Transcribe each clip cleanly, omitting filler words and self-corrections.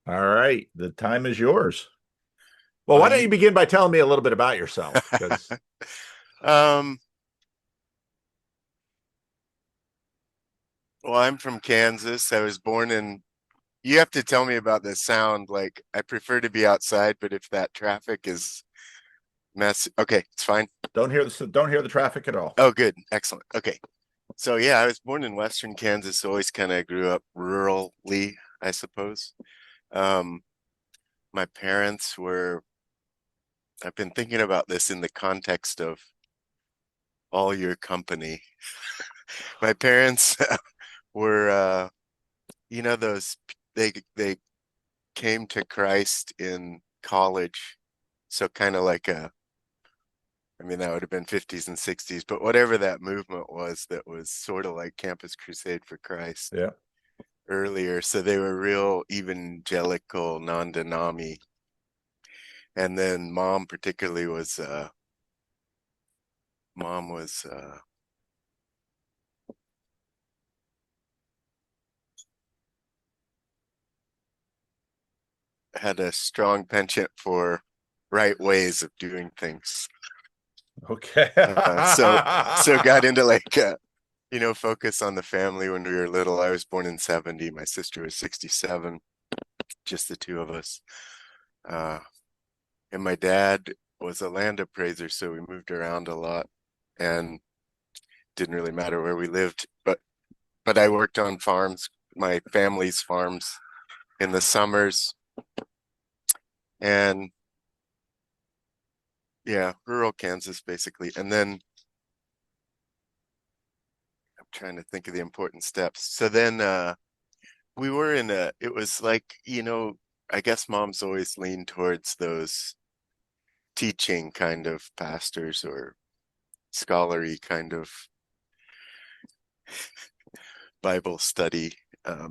All right, the time is yours. Well, Well, why don't you begin by telling me a little bit about yourself? Because um, well, I'm from Kansas. I was born in, you have to tell me about the sound. Like, I prefer to be outside, but if that traffic is okay, it's fine. don't hear the traffic at all. Oh, good. Excellent. Okay. So, yeah, I was born in Western Kansas, always kind of grew up rurally, I suppose. Um, my parents were, I've been thinking about this in the context of all your company. My parents were, those, they came to Christ in college. So kind of like I mean, that would have been 50s and 60s, but whatever that movement was, that was sort of like Campus Crusade for Christ Yeah. earlier. So they were real evangelical, non-denomy. And then mom particularly mom was had a strong penchant for right ways of doing things. Okay. So got into like focus on the family when we were little. I was born in 70. My sister was 67, just the two of us. Uh, and my dad was a land appraiser, so we moved around a lot and didn't really matter where we lived. But I worked on farms, my family's farms in the summers. And yeah, rural Kansas basically. And then I'm trying to think of the important steps. So then we were in it was like, I guess mom's always leaned towards those teaching kind of pastors or scholarly kind of Bible study.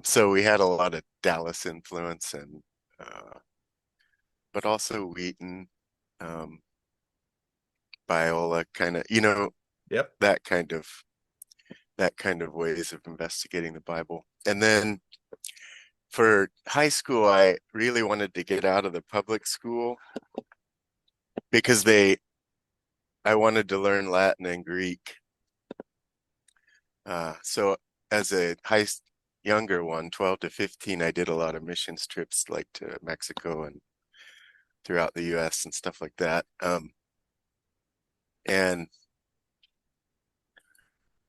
So we had a lot of Dallas influence uh, but also Wheaton, um, Biola kind of, Yep. that kind of that kind of ways of investigating the Bible. And then for high school, I really wanted to get out of the public school because I wanted to learn Latin and Greek. So as a younger one, 12 to 15, I did a lot of missions trips like to Mexico and throughout the US and stuff like that. And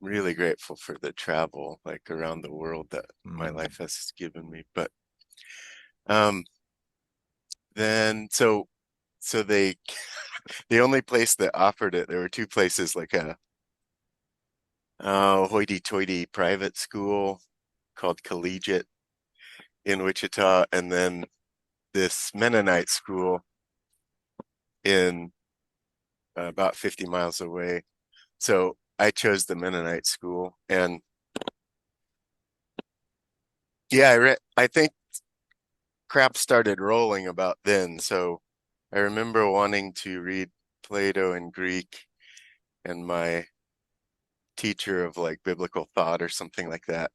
really grateful for the travel like around the world that my Mm. life has given me. But um then so the only place that offered it, there were two places, like a hoity-toity private school called Collegiate in Wichita, and then this Mennonite school in about 50 miles away. So I chose the Mennonite school, and yeah, I think crap started rolling about then. So I remember wanting to read Plato and Greek, and my teacher of like biblical thought or something like that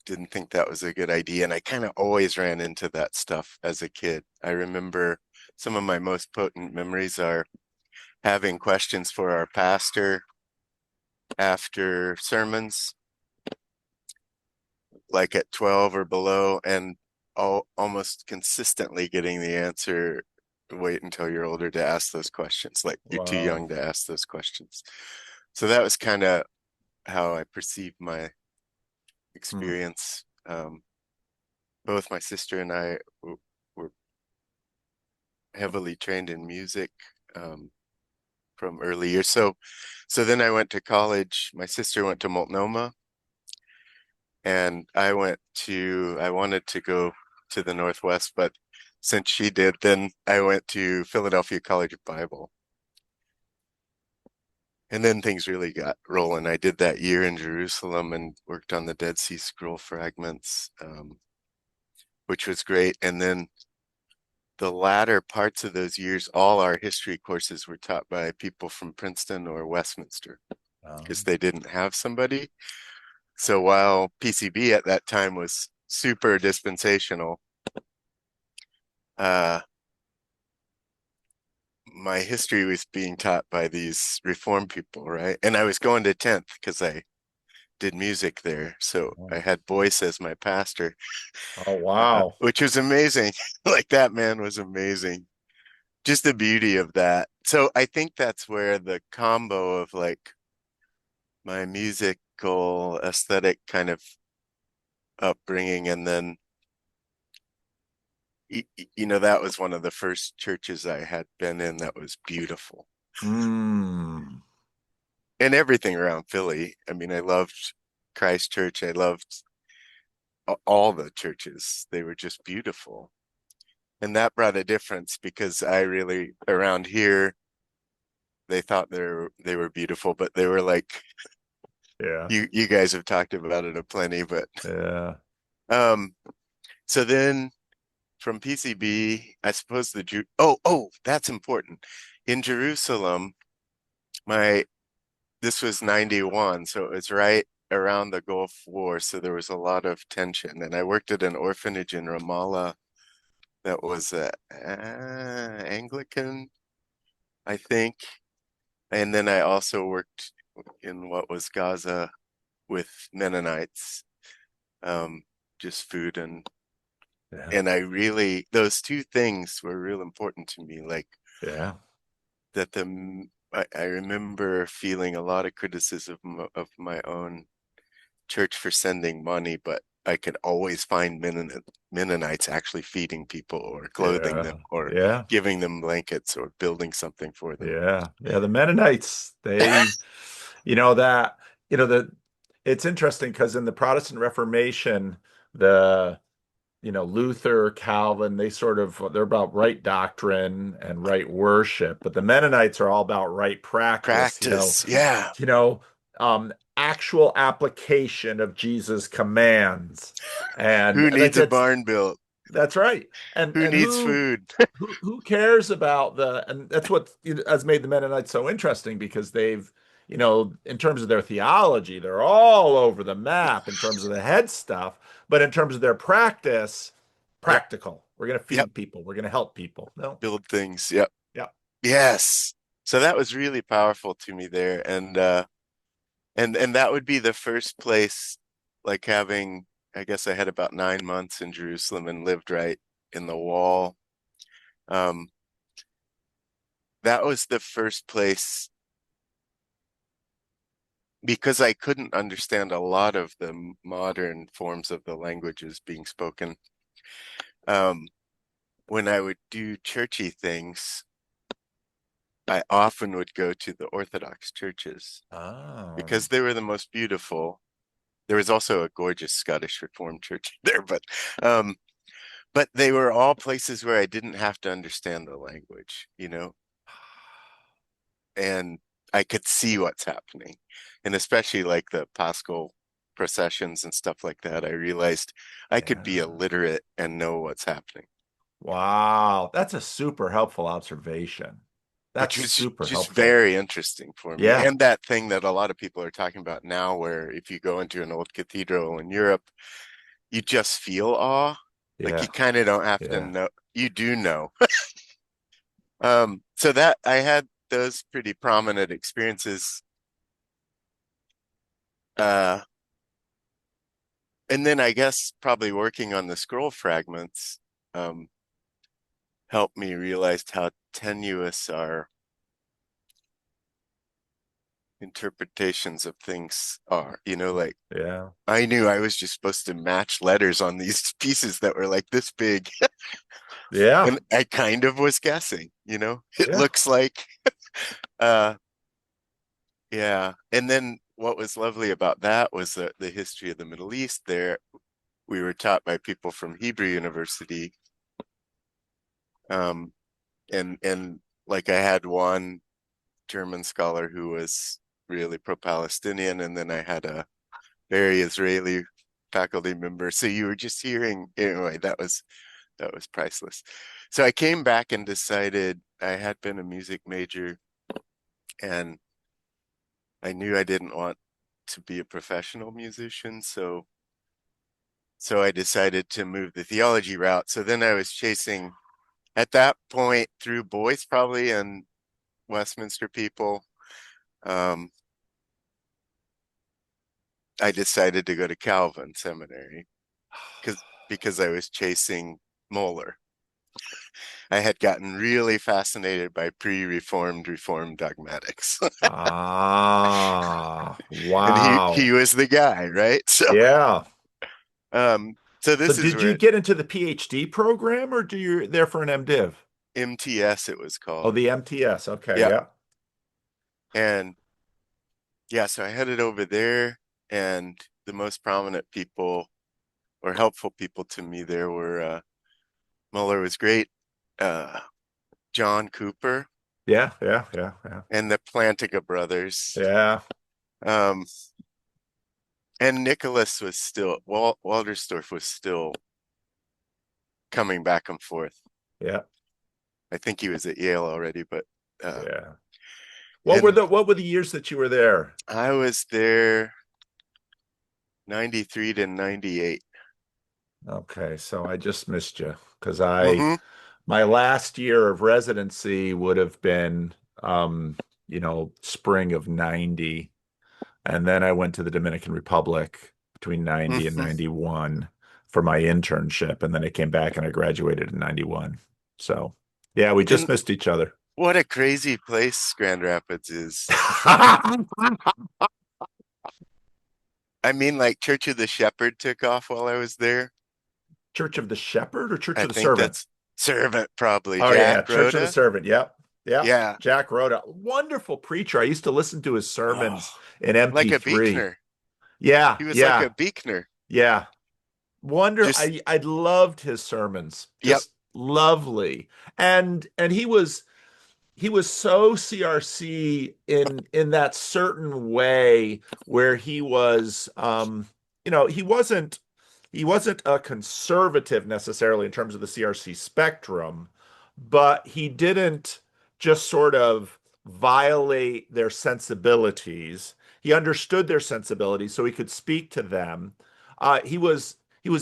didn't think that was a good idea. And I kind of always ran into that stuff as a kid. I remember some of my most potent memories are having questions for our pastor after sermons, like at 12 or below, and almost consistently getting the answer, wait until you're older to ask those questions. Like, you're too Wow. young to ask those questions. So that was kind of how I perceived my Mm. experience. Both my sister and I were heavily trained in music um, from early years. So then I went to college. My sister went to Multnomah, and I wanted to go to the Northwest, but since she did, then I went to Philadelphia College of Bible. And then things really got rolling. I did that year in Jerusalem and worked on the Dead Sea Scroll fragments, which was great. And then the latter parts of those years, all our history courses were taught by people from Princeton or Westminster because they didn't have somebody. So while PCB at that time was super dispensational, uh, my history was being taught by these reform people, right? And I was going to 10th because I did music there. So I had Boyce as my pastor, Oh, wow. which was amazing. Like that man was amazing. Just the beauty of that. So I think that's where the combo of like my musical aesthetic kind of upbringing and then that was one of the first churches I had been in that was beautiful. Mm. And everything around Philly. I mean, I loved Christ Church. I loved all the churches. They were just beautiful. And that brought a difference because I really around here they thought they were beautiful, but they were like Yeah. you guys have talked about it a plenty, but Yeah. um so then from PCB, I suppose the Jew that's important. In Jerusalem, my this was 91, so it was right around the Gulf War, so there was a lot of tension. And I worked at an orphanage in Ramallah that was Anglican, I think. And then I also worked in what was Gaza with Mennonites, um, just food Yeah. and I really those two things were real important to me. Like Yeah. that I remember feeling a lot of criticism of my own church for sending money, but I could always find Mennonites actually feeding people or clothing Yeah. them or Yeah. giving them blankets or building something for them. Yeah. Yeah. The Mennonites, that, the it's interesting because in the Protestant Reformation, the Luther, Calvin, they're about right doctrine and right worship, but the Mennonites are all about right practice, Practice, yeah. you know, actual application of Jesus' commands. And Who like needs a barn built? that's right. And Who and needs who food? who cares about and that's what has made the Mennonites so interesting because they've, in terms of their theology, they're all over the map in terms of the head stuff, but in terms of their practice, Yep, practical. We're going to yep. feed people. We're going to help people. No. Build things. Yep. Yeah. Yes. So that was really powerful to me there. And that would be the first place, like having, I guess I had about 9 months in Jerusalem and lived right in the wall. Um, that was the first place because I couldn't understand a lot of the modern forms of the languages being spoken. Um, when I would do churchy things, I often would go to the Orthodox churches Oh, because they were the most beautiful. There was also a gorgeous Scottish Reformed church there, but they were all places where I didn't have to understand the language, and I could see what's happening. And especially like the Paschal processions and stuff like that, I realized I could be yeah. illiterate and know what's happening, Wow. That's a super helpful observation. which That's was super just helpful. very interesting for me. Yeah. And that thing that a lot of people are talking about now, where if you go into an old cathedral in Europe, you just feel awe. Like you Yeah. kind of don't have to Yeah. know. You do know. So that I had those pretty prominent experiences. Uh, and then I guess probably working on the scroll fragments um, helped me realize how tenuous our interpretations of things are. Like Yeah. I knew I was just supposed to match letters on these pieces that were like this big, Yeah. and I kind of was guessing. It Yeah. looks like, uh, yeah. And then what was lovely about that was the history of the Middle East there. We were taught by people from Hebrew University. Um, and like I had one German scholar who was really pro-Palestinian, and then I had a very Israeli faculty member. So you were just hearing anyway, that was priceless. So I came back and decided I had been a music major and I knew I didn't want to be a professional musician, so I decided to move the theology route. So then I was chasing at that point, through Boyce probably and Westminster people, um, I decided to go to Calvin Seminary because I was chasing Moeller. I had gotten really fascinated by pre-reformed reformed dogmatics. Ah, And he wow. was the guy, right? Yeah. So So this is did you where get into the PhD program or do you there for an MDiv? MTS it was Oh, called. the MTS. Okay, Yeah. yeah. And yeah, so I headed over there, and the most prominent people or helpful people to me there were Mueller was great, uh, John Cooper, Yeah, yeah, yeah, yeah. and the Plantinga brothers. Yeah, Um, and Nicholas was still, Walderstorff was still coming back and forth. yeah, I think he was at Yale already, but uh, yeah. and What were the years that you were there? I was there 93 to 98. Okay, so I just missed you because I Mm-hmm. my last year of residency would have been spring of 90. And then I went to the Dominican Republic between 90 and Mm-hmm. 91 for my internship. And then I came back and I graduated in 91. So, yeah, we just And missed each other. what a crazy place Grand Rapids is. I mean, like Church of the Shepherd took off while I was there. Church of the Shepherd or Church I of the think Servant? that's Servant, probably. Oh, Jack yeah, Church of the Rhoda. Servant. Yep. Yep. Yeah. Jack Rhoda. Wonderful preacher. I used to listen to his sermons Oh, in like a MP3. Beekner. Yeah, He was like yeah, a Beekner. yeah. Just, I loved his sermons. yep. Just lovely. And he was so CRC in that certain way where he was he wasn't a conservative necessarily in terms of the CRC spectrum, but he didn't just sort of violate their sensibilities. He understood their sensibilities so he could speak to them. He was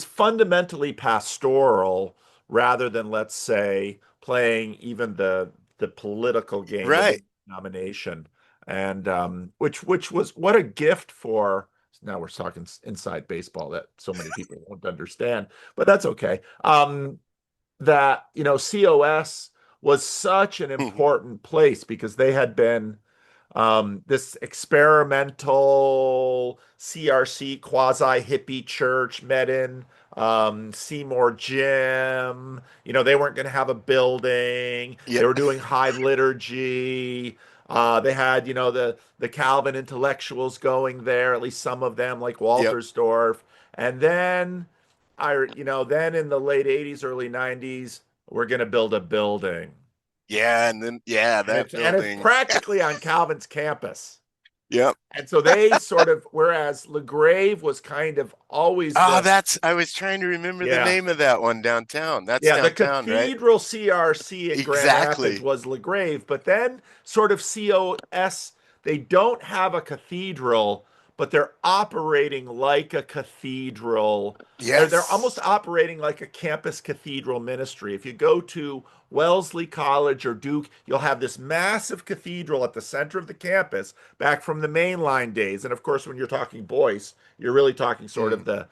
fundamentally pastoral rather than, let's say, playing even the political game within Right. the denomination, and which was what a gift for. Now we're talking inside baseball that so many people won't understand, but that's okay. That COS was such an important place because they had been this experimental CRC quasi hippie church met in Seymour Gym. They weren't going to have a building. Yeah. They were doing high liturgy. They had, the Calvin intellectuals going there, at least some of them, like Yep. Waltersdorf. And then then in the late 80s, early 90s, we're going to build a building. Yeah. And then, yeah, And that it's building. practically on Calvin's campus. Yep. And so they sort of, whereas LaGrave was kind of always Oh, the, I was trying to remember the yeah, name of that one downtown. That's yeah, the downtown, right? Cathedral CRC in Grand Rapids Exactly. was LaGrave, but then sort of COS, they don't have a cathedral, but they're operating like a cathedral. They're almost Yes. operating like a campus cathedral ministry. If you go to Wellesley College or Duke, you'll have this massive cathedral at the center of the campus back from the mainline days. And of course, when you're talking Boyce, you're really talking sort of Mm.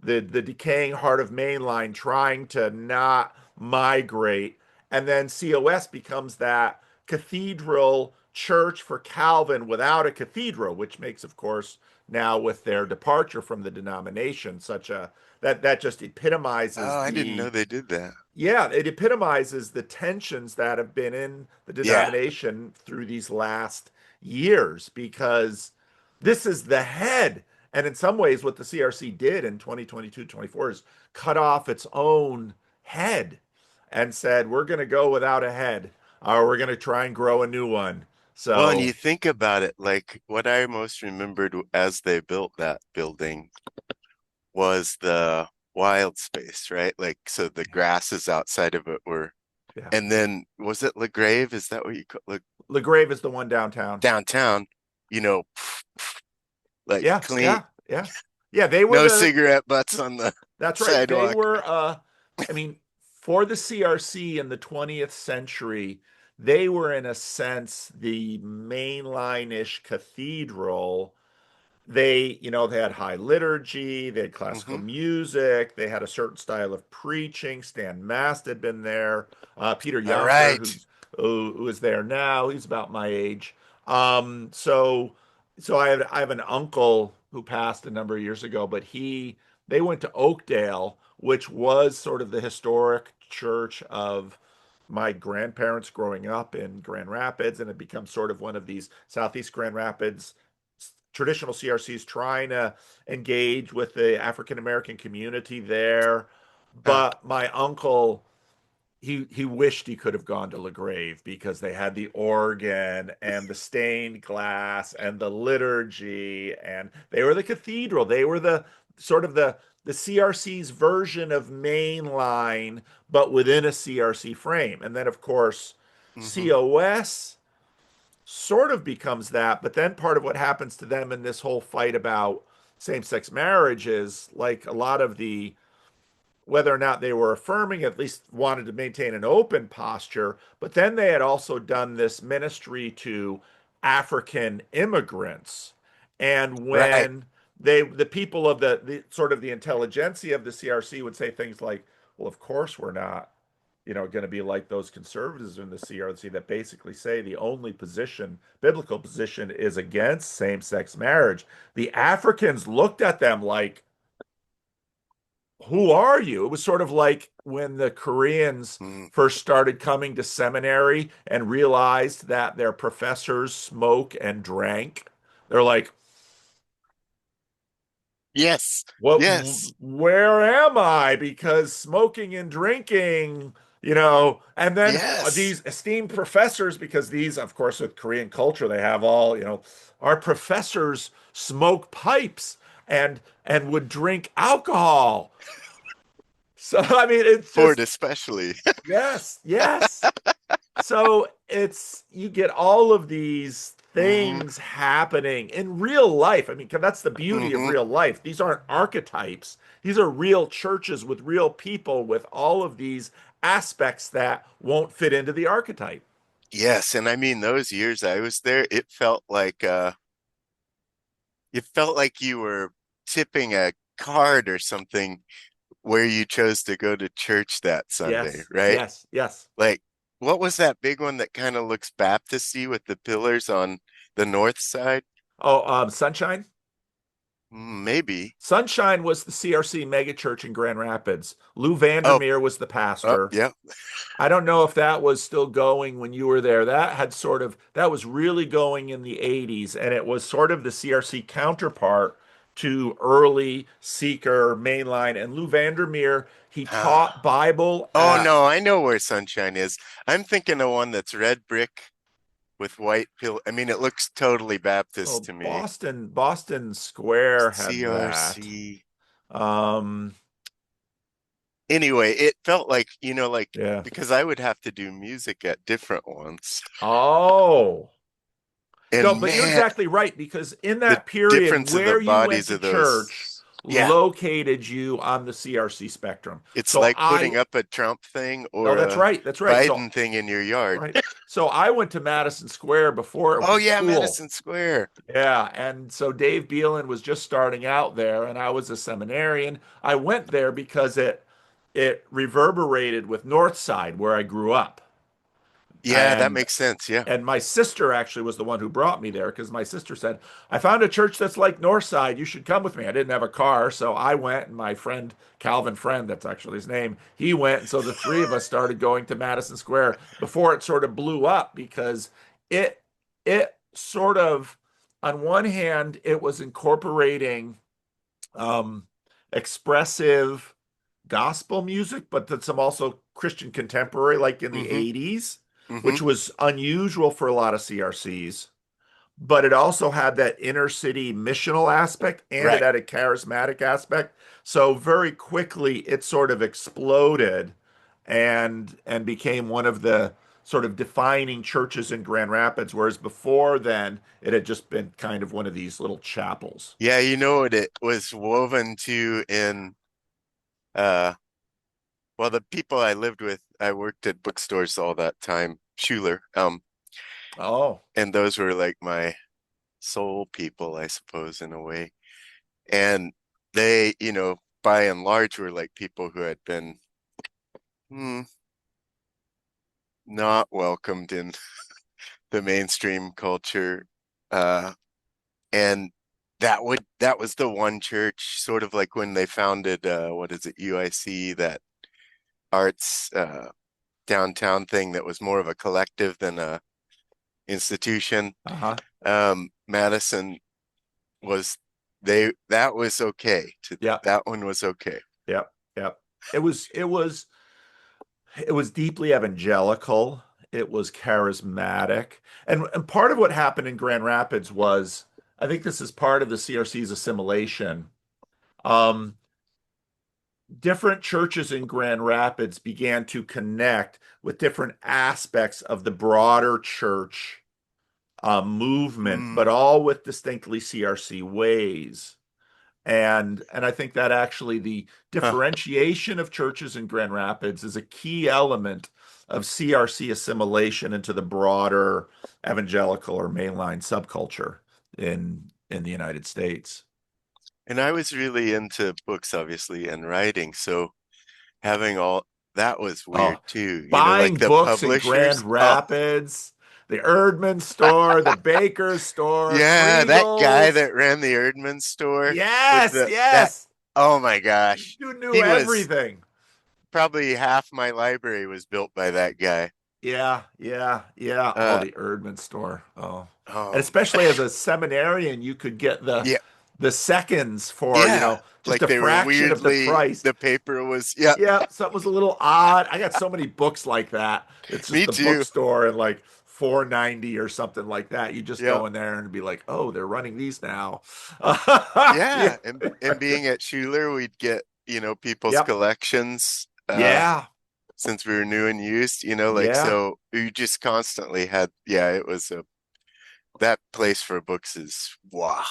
the decaying heart of mainline trying to not migrate. And then COS becomes that cathedral church for Calvin without a cathedral, which makes, of course, now with their departure from the denomination, such a that just Oh, epitomizes I didn't know the they did that. yeah, it epitomizes the tensions that have been in the Yeah. denomination through these last years because this is the head. And in some ways, what the CRC did in 2022, 24 is cut off its own head and said, we're going to go without a head or we're going to try and grow a new one. Well, and you So, think about it, like what I most remembered as they built that building was the wild space, right? Like, so the grasses outside of it were, yeah. and then was it LaGrave? Is that what you call like LaGrave is the one downtown. downtown? You know, like Yeah, clean, yeah, yeah. Yeah, they were no the cigarette butts on the That's right. They sidewalk. were I mean, for the CRC in the 20th century, they were in a sense the mainline-ish cathedral. They had high liturgy, they had classical Hmm. music, they had a certain style of preaching. Stan Mast had been there. Peter All Yamper, right. who is there now, he's about my age. Um, so, so I have an uncle who passed a number of years ago, but they went to Oakdale, which was sort of the historic church of my grandparents growing up in Grand Rapids, and it becomes sort of one of these Southeast Grand Rapids traditional CRCs trying to engage with the African American community there. Uh, But my uncle, he wished he could have gone to LaGrave because they had the organ and the stained glass and the liturgy, and they were the cathedral. They were the sort of the CRC's version of mainline, but within a CRC frame. And then, of course, hmm. COS sort of becomes that, but then part of what happens to them in this whole fight about same-sex marriage is like a lot of the whether or not they were affirming, at least wanted to maintain an open posture, but then they had also done this ministry to African immigrants. And Right. when the people of the sort of the intelligentsia of the CRC would say things like, well, of course we're not going to be like those conservatives in the CRC that basically say the only position, biblical position, is against same-sex marriage. The Africans looked at them like, who are you? It was sort of like when the Koreans Mm. first started coming to seminary and realized that their professors smoke and drank. They're like, Yes. what, Yes. where am I? Because smoking and drinking, and then Yes. these esteemed professors, because these, of course, with Korean culture, they have our professors smoke pipes and would drink alcohol. So, I mean, it's Ford just, especially. yes, yes. So you get all of these Hmm. things happening in real life. I mean, that's the beauty of Hmm. real life. These aren't archetypes. These are real churches with real people with all of these aspects that won't fit into the archetype. Yes, and I mean those years I was there, it felt like you were tipping a card or something where you chose to go to church that Sunday, Yes, right? yes, yes. Like, what was that big one that kind of looks Baptisty with the pillars on the north side? Oh, Sunshine? Maybe. Sunshine was the CRC megachurch in Grand Rapids. Lou Oh, Vandermeer was the pastor. yeah. I don't know if that was still going when you were there. That was really going in the 80s, and it was sort of the CRC counterpart to early Seeker mainline. And Lou Vandermeer, he Ah. taught Bible Oh at, no, I know where Sunshine is. I'm thinking of one that's red brick with white pill. I mean, it looks totally Baptist oh, to me. Boston Square had that. CRC. Um, Anyway, it felt like, yeah. because I would have to do music at different ones. Oh. No, And but you're man, exactly right because in the that period difference of the where you went bodies to of church those. Yeah, located you on the CRC spectrum. it's So like putting up a Trump thing no, or that's a right. That's right. So, Biden thing in your yard. right. So I went to Madison Square before it Oh was yeah, cool. Madison Square. Yeah. And so Dave Beelan was just starting out there, and I was a seminarian. I went there because it reverberated with North Side where I grew up. Yeah, that And makes sense. Yeah. and my sister actually was the one who brought me there because my sister said, I found a church that's like Northside. You should come with me. I didn't have a car, so I went, and my friend, Calvin Friend, that's actually his name, he went. And so the three of us started going to Madison Square before it sort of blew up because it, it sort of, on one hand, it was incorporating um, expressive gospel music, but then some also Christian contemporary, like in the Mm-hmm. 80s, Mm-hmm. which was unusual for a lot of CRCs. But it also had that inner city missional aspect and it Right. had a charismatic aspect. So very quickly it sort of exploded and became one of the sort of defining churches in Grand Rapids, whereas before then it had just been kind of one of these little chapels. Yeah, you know what it was woven to in uh Well, the people I lived with, I worked at bookstores all that time, Schuler, Oh, and those were like my soul people, I suppose, in a way. And they, by and large, were like people who had been hmm, not welcomed in the mainstream culture. Uh, and that was the one church, sort of like when they founded what is it, UIC, that arts downtown thing that was more of a collective than a institution. uh-huh. Madison was that was okay. Yeah, That one was okay. yeah, yeah. It was deeply evangelical. It was charismatic. And part of what happened in Grand Rapids was, I think this is part of the CRC's assimilation. Um, Different churches in Grand Rapids began to connect with different aspects of the broader church movement, but Mm. all with distinctly CRC ways. And I think that actually the Huh. differentiation of churches in Grand Rapids is a key element of CRC assimilation into the broader evangelical or mainline subculture in the United States. And I was really into books, obviously, and writing. So having all that was Oh, weird too, like buying the books in Grand publishers. Oh, Rapids, the Erdman store, the Baker's store, yeah, that guy Kriegel's. that ran the Erdman store with Yes, the that. yes. Oh my gosh, You knew he was everything. probably half my library was built by that guy. Yeah, yeah, yeah. Oh, Uh, the Erdman store. Oh. And oh, especially as a seminarian, you could get the yeah, the seconds for, yeah. just Like a they were fraction of the weirdly, price. the paper was, yeah, Yeah, something was a little odd. I got so many books like that. It's just me the too. bookstore and like 4.90 or something like that. You just Yeah, go in there and be like, "Oh, they're running these now." Yeah. yeah. And being at Schuler, we'd get, people's Yep. collections. Yeah. Since we were new and used, like Yeah. so you just constantly had, yeah, it was a that place for books is wow.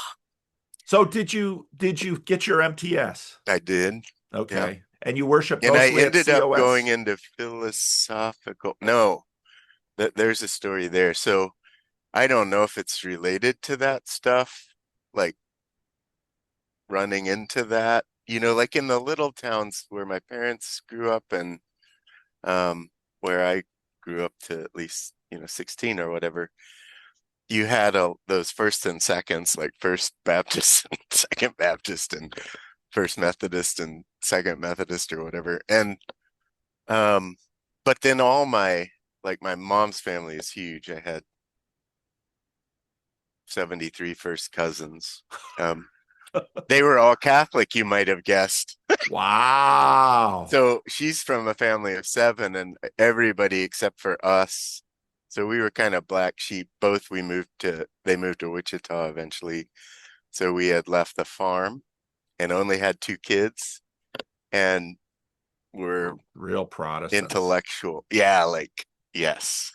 So did you get your MTS? I did. Yeah. Okay. And you worship And I mostly at ended up going COS? into philosophical. No, there's a story there. So I don't know if it's related to that stuff, like running into that, like in the little towns where my parents grew up and where I grew up to at least, 16 or whatever. You had those first and seconds, like First Baptist and Second Baptist and First Methodist and Second Methodist or whatever. And um, but then my mom's family is huge. I had 73 first cousins. Um, they were all Catholic, you might have guessed. Wow. So she's from a family of seven, and everybody except for us. So we were kind of black sheep. Both they moved to Wichita eventually. So we had left the farm and only had two kids and were Real Protestants. intellectual. Yeah, like, yes.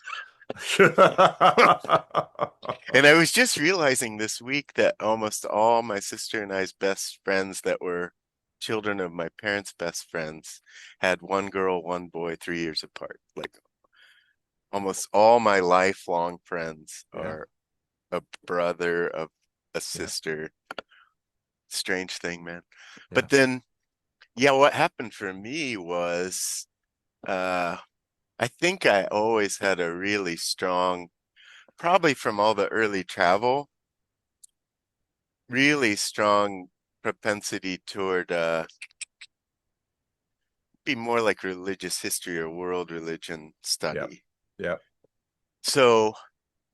And I was just realizing this week that almost all my sister and I's best friends that were children of my parents' best friends had one girl, one boy, 3 years apart. Like almost all my lifelong friends Yeah, are a brother of a yeah, sister. Strange thing, man. yeah. But then, yeah, what happened for me was uh I think I always had a really strong, probably from all the early travel, really strong propensity toward be more like religious history or world religion Yep. study. Yep. So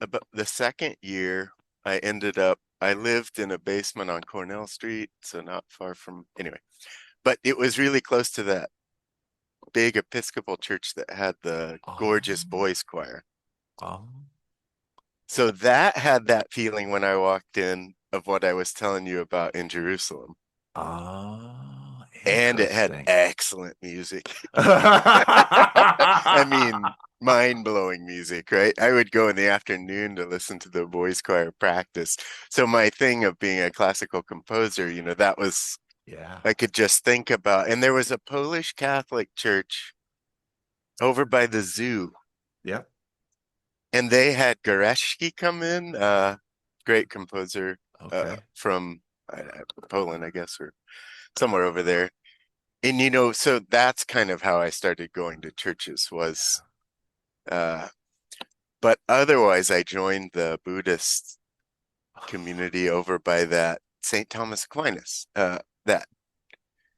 about the second year, I lived in a basement on Cornell Street, so not far from, anyway, but it was really close to that big Episcopal church that had the gorgeous Um, boys choir. um, So that had that feeling when I walked in of what I was telling you about in Jerusalem. And it had Interesting. excellent music. I mean, mind-blowing music, right? I would go in the afternoon to listen to the boys choir practice. So my thing of being a classical composer, that was Yeah. I could just think about. And there was a Polish Catholic church over by the zoo, Yep. and they had Goretzky come in, great composer Okay. from Poland, I guess, or somewhere over there. And so that's kind of how I started going to churches was, uh, but otherwise I joined the Buddhist community over by that St. Thomas Aquinas. That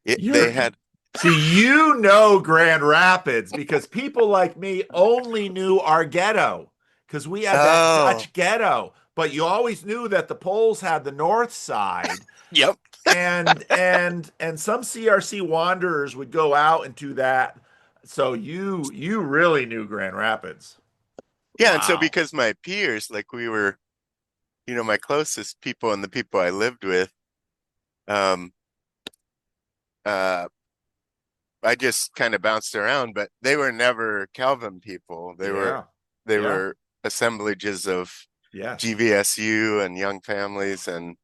they You're had. See, you know Grand Rapids because people like me only knew our ghetto because we had that Oh, Dutch ghetto, but you always knew that the Poles had the north side yep. and some CRC wanderers would go out into that. So you really knew Grand Rapids. Yeah, and so Wow. because my peers, like we were, my closest people and the people I lived with, um, uh, I just kind of bounced around, but they were never Calvin people. They were Yeah. they Yeah. were assemblages of Yes. GVSU and young families and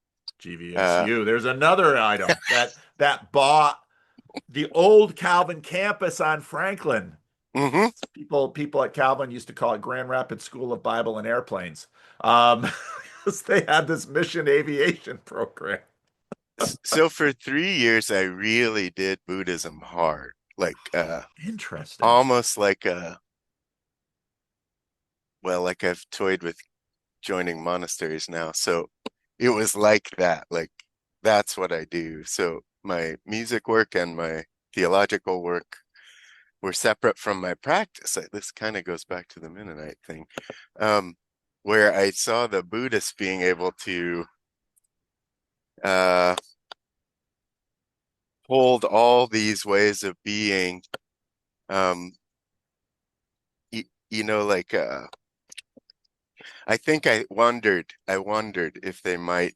uh GVSU. There's another item that bought the old Calvin campus on Franklin. hmm People at Calvin used to call it Grand Rapids School of Bible and Airplanes. Um, because they had this mission aviation program. So for 3 years I really did Buddhism hard. Like Interesting. almost like like I've toyed with joining monasteries now. So it was like that. Like that's what I do. So my music work and my theological work were separate from my practice. This kind of goes back to the Mennonite thing, um, where I saw the Buddhists being able to uh, hold all these ways of being, um, like I think I wondered if they might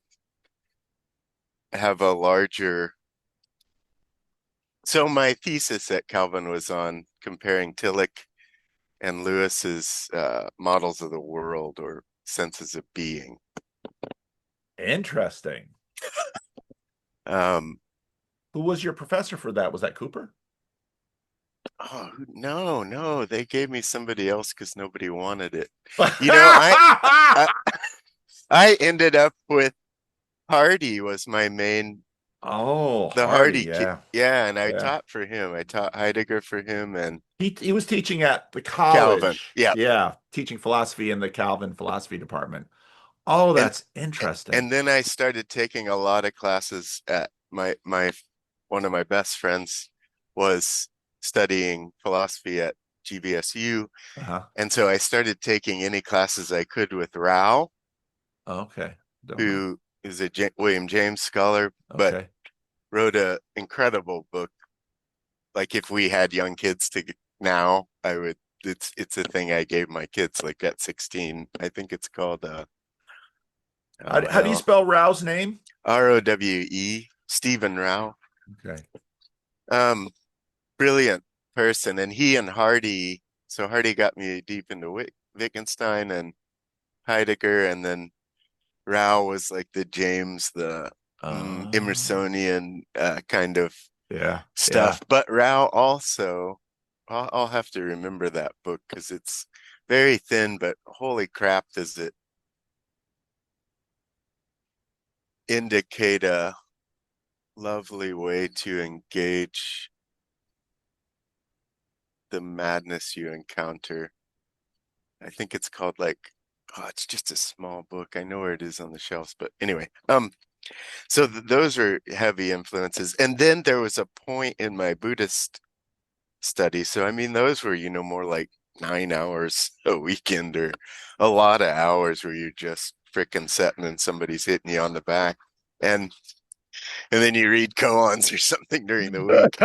have a larger. So my thesis at Calvin was on comparing Tillich and Lewis's models of the world or senses of being. Interesting. Um, Who was your professor for that? Was that Cooper? oh no, no, they gave me somebody else because nobody wanted it. You know, I I ended up with Hardy was my main Oh, the Hardy, Hardy kid. yeah. Yeah, and I Yeah. taught for him. I taught Heidegger for him and He was teaching at the Calvin. college. Yeah. Yeah, teaching philosophy in the Calvin philosophy department. Oh, And that's interesting. and then I started taking a lot of classes at my one of my best friends was studying philosophy at GVSU. Uh-huh. And so I started taking any classes I could with Rao, Okay. Don't know. who is a William James scholar, but Okay. wrote a incredible book. Like if we had young kids to now, I would. It's a thing I gave my kids like at 16. I think it's called How, oh how do you hell, spell Rao's name? Rowe, Stephen Rao. Okay. Um, brilliant person, and he and Hardy. So Hardy got me deep into Wittgenstein and Heidegger, and then Rao was like the James, the Oh, Emersonian kind of yeah. Yeah. stuff. But Rao also, I'll have to remember that book because it's very thin, but holy crap, does it indicate a lovely way to engage the madness you encounter. I think it's called it's just a small book. I know where it is on the shelves, but anyway, so those are heavy influences. And then there was a point in my Buddhist study. So I mean, those were, more like 9 hours a weekend or a lot of hours where you're just freaking sitting and somebody's hitting you on the back. And and then you read koans or something during the week.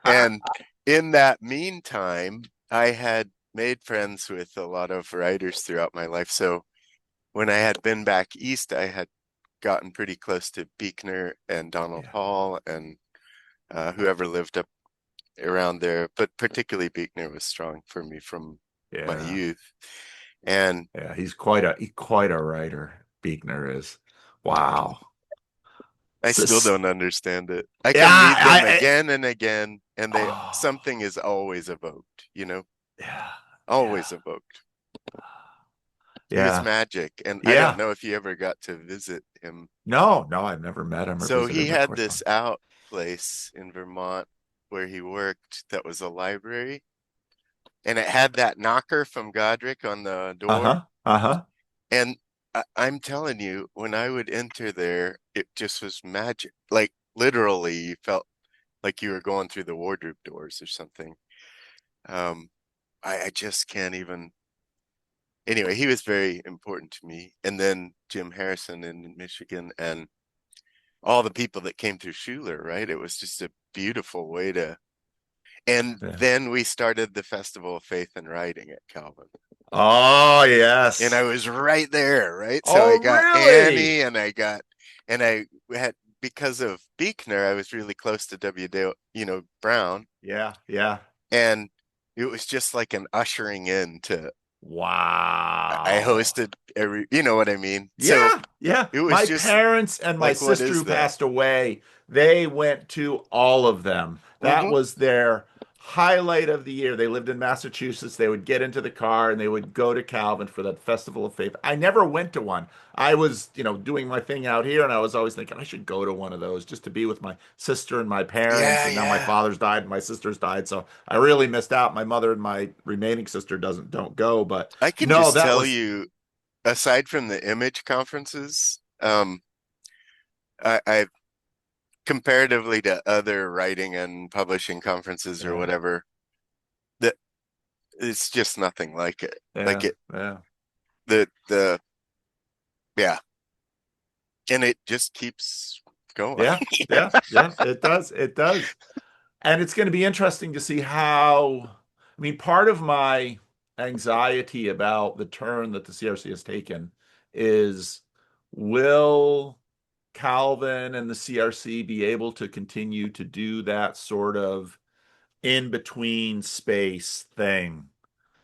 And in that meantime, I had made friends with a lot of writers throughout my life. So when I had been back east, I had gotten pretty close to Buechner and Donald Yeah. Hall and whoever lived up around there. But particularly Buechner was strong for me from my Yeah. youth. And Yeah. He's quite a writer. Buechner is. Wow. I still This, don't understand it. I yeah, can read them I again and again, and they oh, something is always evoked, yeah, always yeah, evoked. He was yeah, magic, and I don't yeah. know if you ever got to visit him. No, no, I've never met him or So he visited him, of had course not. this out place in Vermont where he worked that was a library, and it had that knocker from Godric on the door. Uh-huh, uh-huh. And I'm telling you, when I would enter there, it just was magic. Like literally, you felt like you were going through the wardrobe doors or something. Um, I just can't even. Anyway, he was very important to me. And then Jim Harrison in Michigan and all the people that came through Schuler, right? It was just a beautiful way to. And Yeah. then we started the Festival of Faith and Writing at Calvin. Oh, And I yes. was right there, right? So I Oh, got really? Annie and I had, because of Beekner, I was really close to W. Dale, Brown. Yeah, yeah. And it was just like an ushering in to, I Wow. hosted every, you know what I mean? So Yeah, yeah. it was My just parents and my like, what sister is who that? passed away, they went to all of them. That Hmm. was their highlight of the year. They lived in Massachusetts. They would get into the car and they would go to Calvin for that Festival of Faith. I never went to one. I was, doing my thing out here and I was always thinking I should go to one of those just to be with my sister and my parents. Yeah, And now my yeah. father's died and my sister's died. So I really missed out. My mother and my remaining sister don't go, but I can no, just that tell was you, aside from the image conferences, I comparatively to other writing and publishing conferences or yeah. whatever, that it's just nothing like it. Like Yeah, it, yeah, the yeah, and it just keeps going. yeah, yeah, yeah. It does. It does. And it's going to be interesting to see how, I mean, part of my anxiety about the turn that the CRC has taken is will Calvin and the CRC be able to continue to do that sort of in between space thing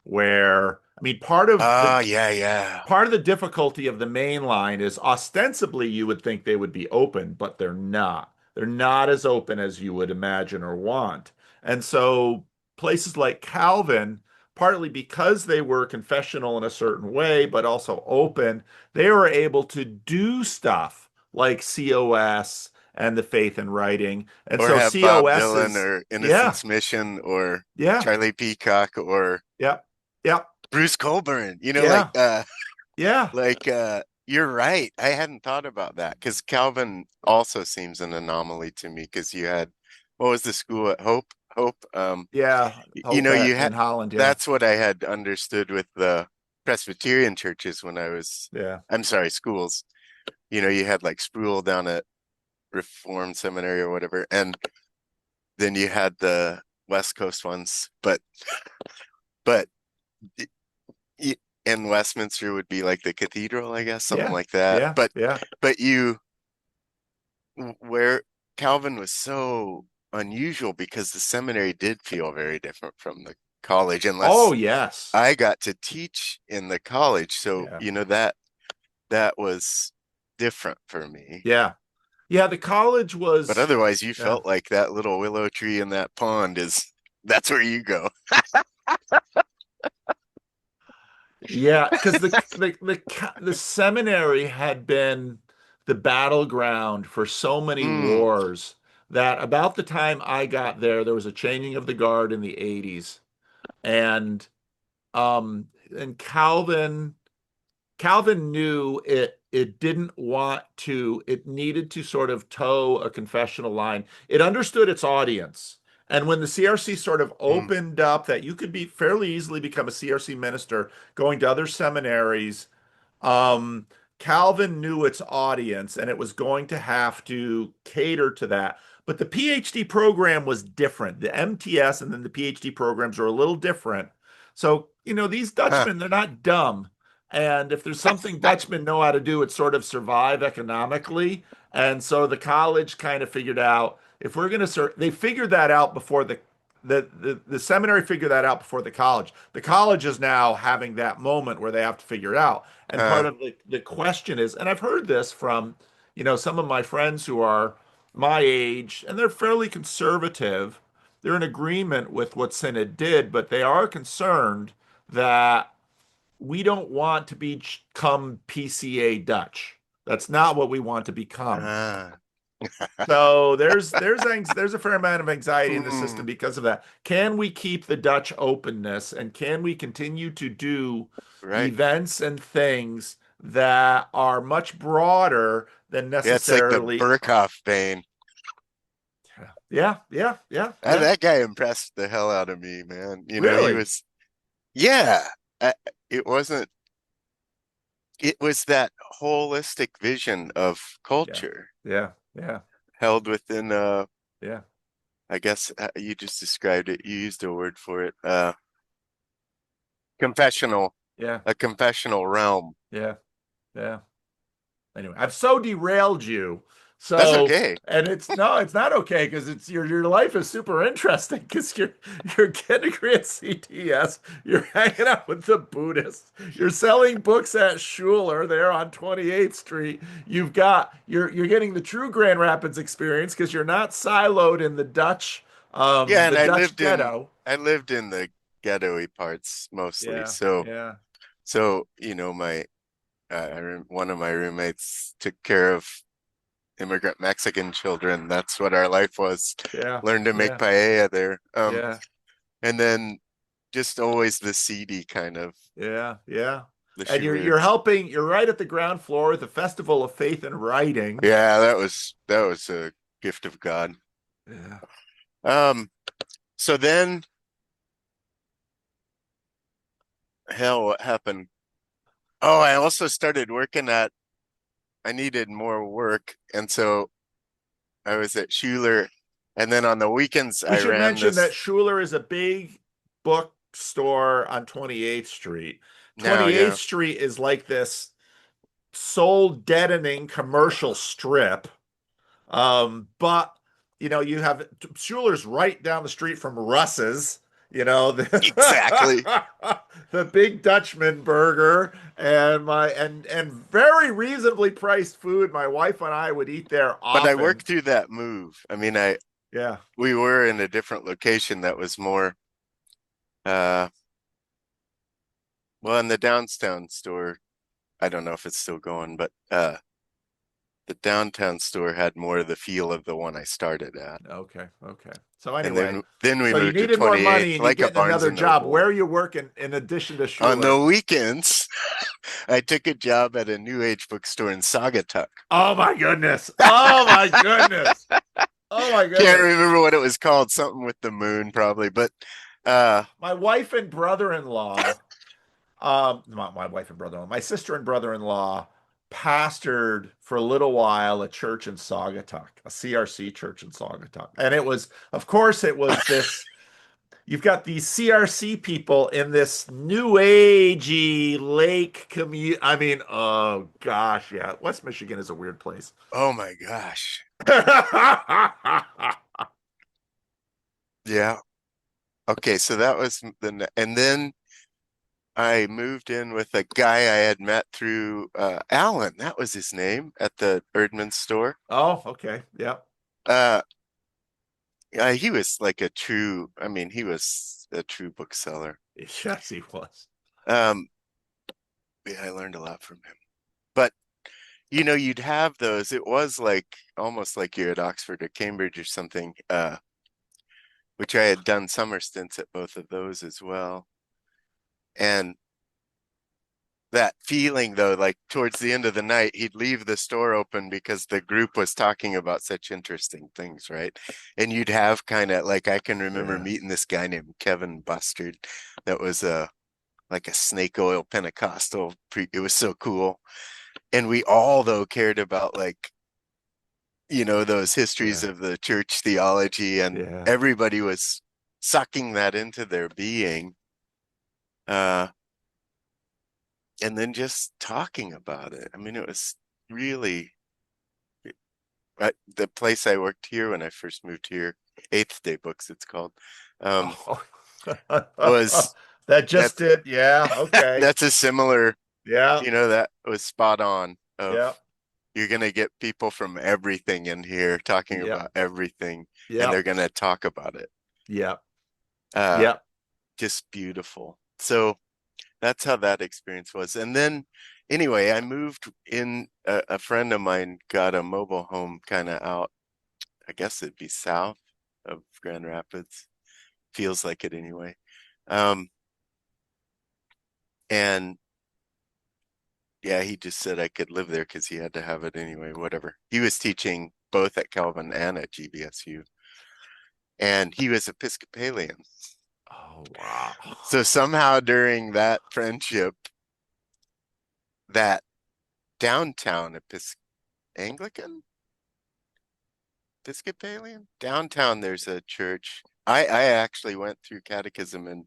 where, I mean, Oh, yeah, yeah. part of the difficulty of the main line is ostensibly you would think they would be open, but they're not. They're not as open as you would imagine or want. And so places like Calvin, partly because they were confessional in a certain way, but also open, they were able to do stuff like COS and the faith in writing. And Or so have Bob COS Dylan is, or yeah, Innocence Mission or yeah, Charlie Peacock or yeah, yeah, Bruce Cockburn, like yeah, yeah, you're right. I hadn't thought about that because Calvin also seems an anomaly to me because you had what was the school at Hope yeah. Hope you in had Holland, yeah. that's what I had understood with the Presbyterian churches when I was Yeah. I'm sorry, schools. You had like Sproul down at Reformed Seminary or whatever, and then you had the West Coast ones, but in Westminster would be like the cathedral, I guess, something Yeah. like that. Yeah. But Yeah. but you where Calvin was so unusual because the seminary did feel very different from the college, Oh, unless yes. I got to teach in the college. So, Yeah. that was different for me. Yeah. Yeah. The college But was, otherwise, you yeah. felt like that little willow tree in that pond is that's where you go. Yeah. Because the seminary had been the battleground for so many Mm, wars that about the time I got there, there was a changing of the guard in the 80s. And, um, and Calvin knew it didn't want to, it needed to sort of toe a confessional line. It understood its audience. And when the CRC sort of mm. opened up that you could be fairly easily become a CRC minister going to other seminaries, um, Calvin knew its audience and it was going to have to cater to that. But the PhD program was different. The MTS and then the PhD programs are a little different. So, these Huh. Dutchmen, they're not dumb. And if there's something Dutchmen know how to do, it's sort of survive economically. And so the college kind of figured out if we're going to, they figured that out before the seminary figured that out before the college. The college is now having that moment where they have to figure it out. And part Huh. of the question is, and I've heard this from, some of my friends who are my age, and they're fairly conservative, they're in agreement with what Synod did, but they are concerned that we don't want to become PCA Dutch. That's not what we want to become. Ah. So there's a fair amount of anxiety in the system Mm, because of that. Can we keep the Dutch openness and can we continue to do right. events and things that are much broader than Yeah, it's like the necessarily. Burkhoff vein. Yeah, yeah, yeah, And yeah. that guy impressed the hell out of me, man. He Really? was, yeah, uh, it wasn't, it was that holistic vision of Yeah. culture Yeah, yeah, held within, yeah, I guess you just described it. You used a word for it, confessional, yeah, a confessional realm. yeah, yeah. Anyway, I've so derailed you. That's So, okay. and it's no, it's not okay because it's your life is super interesting because you're getting a degree at CTS, you're hanging out with the Buddhists, you're selling books at Schuler there on 28th Street. You're getting the true Grand Rapids experience because you're not siloed in Yeah, and the Dutch ghetto. I lived in the ghetto-y parts mostly. Yeah, So, yeah, my one of my roommates took care of immigrant Mexican children. That's what our life was. yeah, Learned to make yeah, paella there. yeah, And then just always the seedy kind of yeah, yeah. the And you're charades. helping, you're right at the ground floor at the Festival of Faith and Writing. Yeah, that was a gift of God. Yeah. Um, so then hell, what happened? Oh, I also started working I needed more work, and so I was at Schuler, and then on the weekends We I should ran mention that this. Schuler is a big bookstore on 28th Street. Now, 28th yeah. Street is like this soul deadening commercial strip. But you have Schuler's right down the street from Russ's, Exactly. the big Dutchman burger and very reasonably priced food. My wife and I would eat there But I often. worked through that move. I mean, I Yeah. we were in a different location that was more uh well, in the downtown store. I don't know if it's still going, but the downtown store had more of the feel of the one I started at. Okay. Okay. So And anyway, then we so you moved to needed more money 28th, and you like a get Barnes another and job. Noble. Where are you working in addition to On the Schuler? weekends, I took a job at a new age bookstore in Saugatuck. Oh my goodness. Oh my goodness. Oh my Can't goodness. remember what it was called, something with the moon probably, but uh My wife and brother-in-law, not my wife and brother-in-law, my sister and brother-in-law pastored for a little while a church in Saugatuck, a CRC church in Saugatuck. And of course, it was this. You've got these CRC people in this new agey lake community. I mean, oh gosh, yeah. West Michigan is a weird place. oh my gosh. Yeah. Okay, so that was and then I moved in with a guy I had met through Alan, that was his name, at the Erdman store. Oh, okay. Yeah. Uh he was like he was a true bookseller. Yes, he was. Um yeah, I learned a lot from him. But you'd have those. It was like almost like you're at Oxford or Cambridge or something, which I had done summer stints at both of those as well. And that feeling though, like towards the end of the night, he'd leave the store open because the group was talking about such interesting things, right? And you'd have kind of like I can remember Yeah. meeting this guy named Kevin Bustard that was like a snake oil Pentecostal. It was so cool. And we all though cared about like those histories Yeah. of the church theology, and Yeah. everybody was sucking that into their being. Uh and then just talking about it. I mean, it was really the place I worked here when I first moved here, Eighth Day Books, it's called, um, Oh. was That that just did. Yeah. Okay. that's a similar, Yeah. that was spot on of Yeah. you're going to get people from everything in here talking Yep. about everything, and they're Yep. going to talk about it. Yep. Uh, Yep. just beautiful. So that's how that experience was. And then, anyway, I moved in. A friend of mine got a mobile home kind of out. I guess it'd be south of Grand Rapids. Feels like it anyway. Um, and yeah, he just said I could live there because he had to have it anyway, whatever. He was teaching both at Calvin and at GBSU, and he was Episcopalian. Oh, wow. So somehow during that friendship, that downtown Anglican, Episcopalian, downtown, there's a church. I actually went through catechism and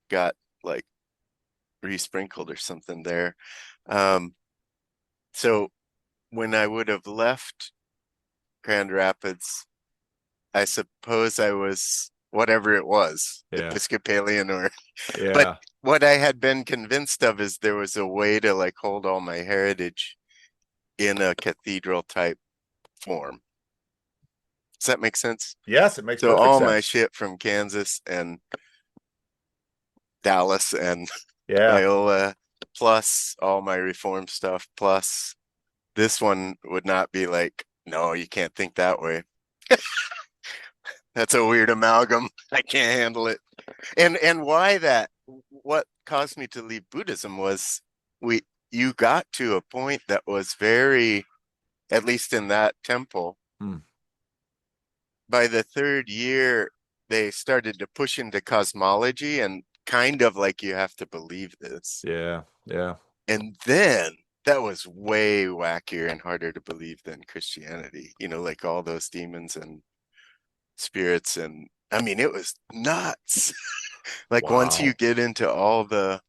got like resprinkled or something there. Um, so when I would have left Grand Rapids, I suppose I was whatever it was, Yeah. Episcopalian or, but Yeah. what I had been convinced of is there was a way to like hold all my heritage in a cathedral type form. Does that make sense? Yes, it makes So perfect all my sense. shit from Kansas and Dallas and Yeah. Iowa, plus all my reform stuff, plus this one would not be like, no, you can't think that way. That's a weird amalgam. I can't handle it. And why that? What caused me to leave Buddhism was we you got to a point that was very, at least in that temple, Hmm. by the third year, they started to push into cosmology and kind of like you have to believe this. Yeah. Yeah. And then that was way wackier and harder to believe than Christianity, like all those demons and spirits. And I mean, it was nuts. Like once you Wow. get into all the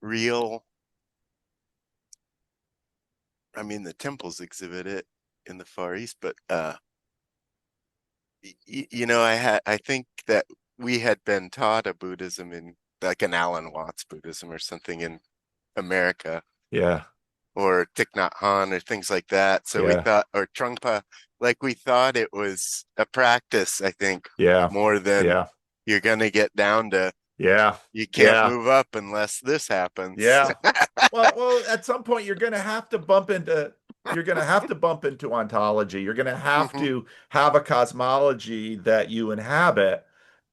real, I mean, the temples exhibit it in the Far East, but I think that we had been taught a Buddhism in like an Alan Watts Buddhism or something in America, Yeah. or Thich Nhat Hanh or things like that. So we Yeah. thought, or Trungpa, like we thought it was a practice, I think, Yeah. more than Yeah. you're going to get down to Yeah. you can't Yeah. move up unless this happens. Yeah. Well, at some point you're going to have to bump into ontology. You're going to have Mhm. to have a cosmology that you inhabit.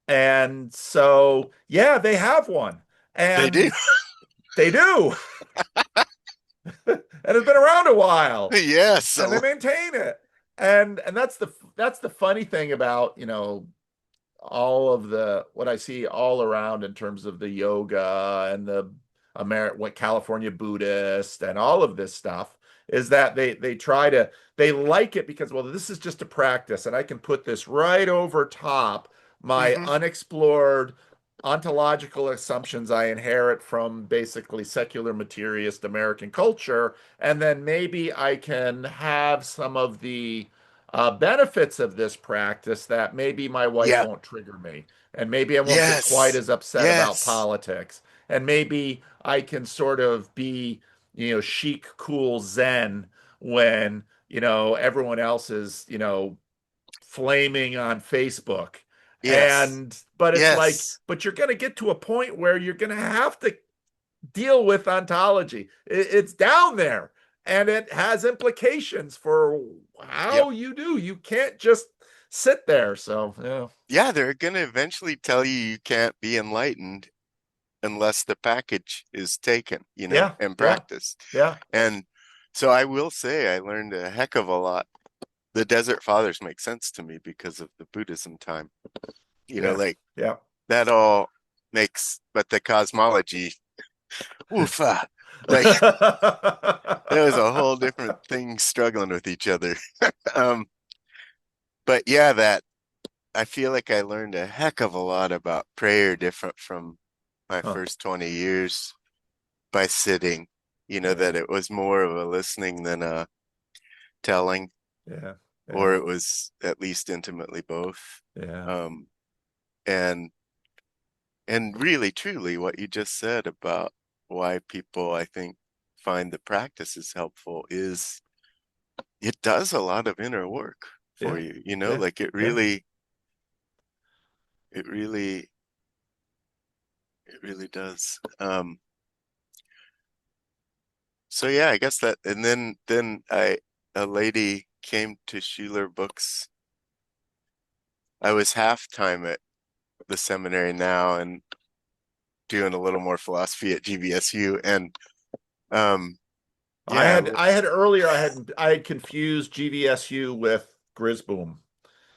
And so, yeah, they have one. They do. And they do. And it's been around a while. Yes. And they So, maintain it. And that's the funny thing about, all of the what I see all around in terms of the yoga and the what California Buddhist and all of this stuff is that they like it because, well, this is just a practice and I can put this right over top my mhm. unexplored ontological assumptions I inherit from basically secular materialist American culture, and then maybe I can have some of the benefits of this practice that maybe my wife Yeah. won't trigger me, and maybe I won't get quite Yes. as upset about Yes. politics, and maybe I can sort of be, chic, cool Zen when, everyone else is, flaming on Facebook. Yes. But it's like, Yes. but you're going to get to a point where you're going to have to deal with ontology. It's down there and it has implications for Yep. how you do. You can't just sit there. So, yeah. Yeah, they're going to eventually tell you can't be enlightened unless the package is taken, Yeah. and Yeah. practiced. Yeah. And so I will say I learned a heck of a lot. The Desert Fathers make sense to me because of the Buddhism time. Yeah. Like Yeah. that all makes, but the cosmology, woofa, like it was a whole different thing struggling with each other. Um, but yeah, that I feel like I learned a heck of a lot about prayer different from my Huh. first 20 years by sitting, Yeah. that it was more of a listening than a telling, Yeah. Yeah. or it was at least intimately both. Yeah. Um, and and really truly what you just said about why people, I think, find the practices helpful is it does a lot of inner work for Yeah, you, yeah, like yeah. it really, it really does. So yeah, I guess that, and then a lady came to Schuler Books. I was half time at the seminary now and doing a little more philosophy at GVSU, and um, yeah, I had earlier I had confused GVSU with Grisboom.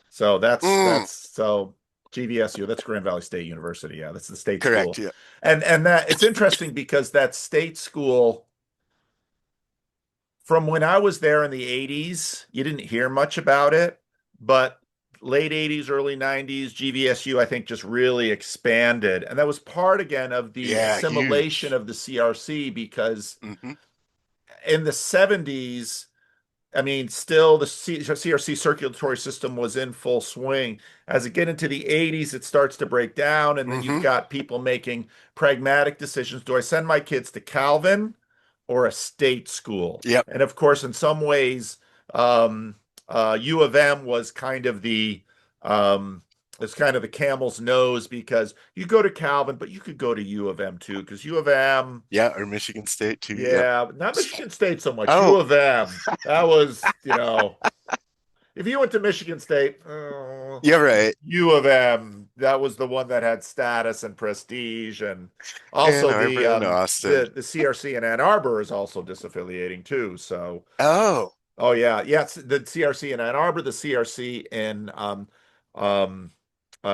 So mm, so GVSU, that's Grand Valley State University. Yeah, that's the state correct, school. yeah, And that it's interesting because that state school from when I was there in the 80s, you didn't hear much about it, but late 80s, early 90s, GVSU, I think, just really expanded. And that was part again of the yeah, assimilation huge. of the CRC because Hmm. in the 70s, I mean, still the CRC circulatory system was in full swing. As it get into the 80s, it starts to break down, and then you've Hmm. got people making pragmatic decisions. Do I send my kids to Calvin or a state school? Yep. And of course, in some ways, um, U of M was kind of um, the camel's nose because you go to Calvin, but you could go to U of M too, because U of M, Yeah, or Michigan State too. Yep. yeah, not Michigan State so much. U Oh, of M. That was, if you went to Michigan State, you're right. U of M, that was the one that had status and prestige, and Ann also Arbor and Austin. the CRC in Ann Arbor is also disaffiliating too. So, Oh, oh yeah, yeah, it's the CRC in Ann Arbor, the CRC in um,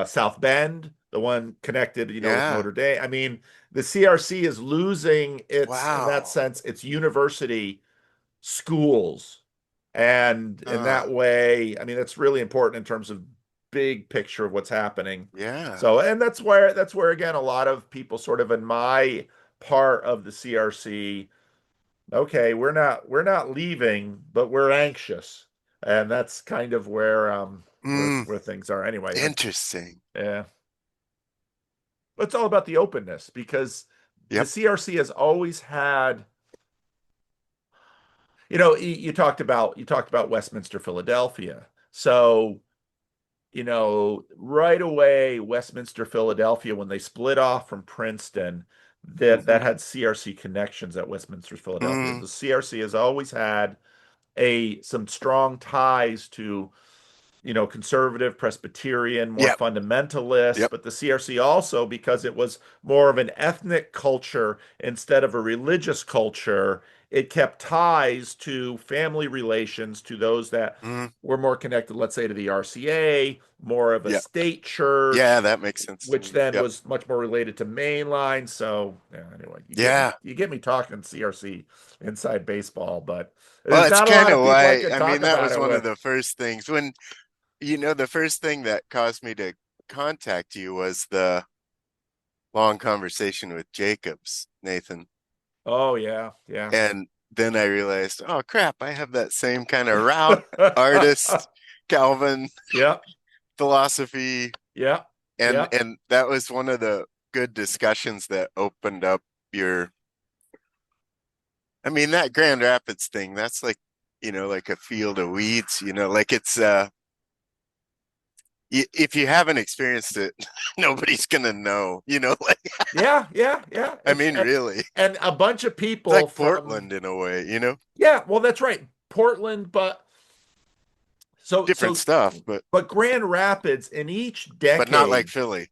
South Bend, the one connected, with yeah. Notre Dame. I mean, the CRC is losing its, in that Wow. sense, its university schools. And in Uh, that way, I mean, that's really important in terms of big picture of what's happening. yeah. So, and that's where again, a lot of people sort of in my part of the CRC, okay, we're not leaving, but we're anxious. And that's kind of Mm, where things are anyway. But interesting. yeah, it's all about the openness because the Yep. CRC has always had, you talked about Westminster, Philadelphia. So, right away, Westminster, Philadelphia, when they split off from Princeton, Hmm. that had CRC connections at Westminster, Philadelphia. Mm, The CRC has always had a some strong ties to conservative, Presbyterian, more yep. fundamentalist, Yep. but the CRC also, because it was more of an ethnic culture instead of a religious culture, it kept ties to family relations to those that Mm, were more connected, let's say, to the RCA, more of a yep. state Yeah, church, that makes sense to which me. then Yep. was much more related to mainline. So, yeah, anyway, Yeah. you get me talking CRC inside baseball, but Well, there's it's not a kind lot of of people I why, could I talk mean, that about was it one of with. the first things when, the first thing that caused me to contact you was the long conversation with Jacobs, Nathan. Oh yeah, yeah. And then I realized, oh crap, I have that same kind of route, artist, Calvin, Yeah, philosophy, yeah, and yeah. that was one of the good discussions that opened up your, I mean, that Grand Rapids thing, that's like, like a field of weeds, like it's if you haven't experienced it, nobody's gonna know, like Yeah, yeah, yeah. I mean, really. It's And a bunch of people like from, Portland in a way. yeah, well, that's right. Portland, but so Different so stuff, but but Grand Rapids in each not like decade, Philly.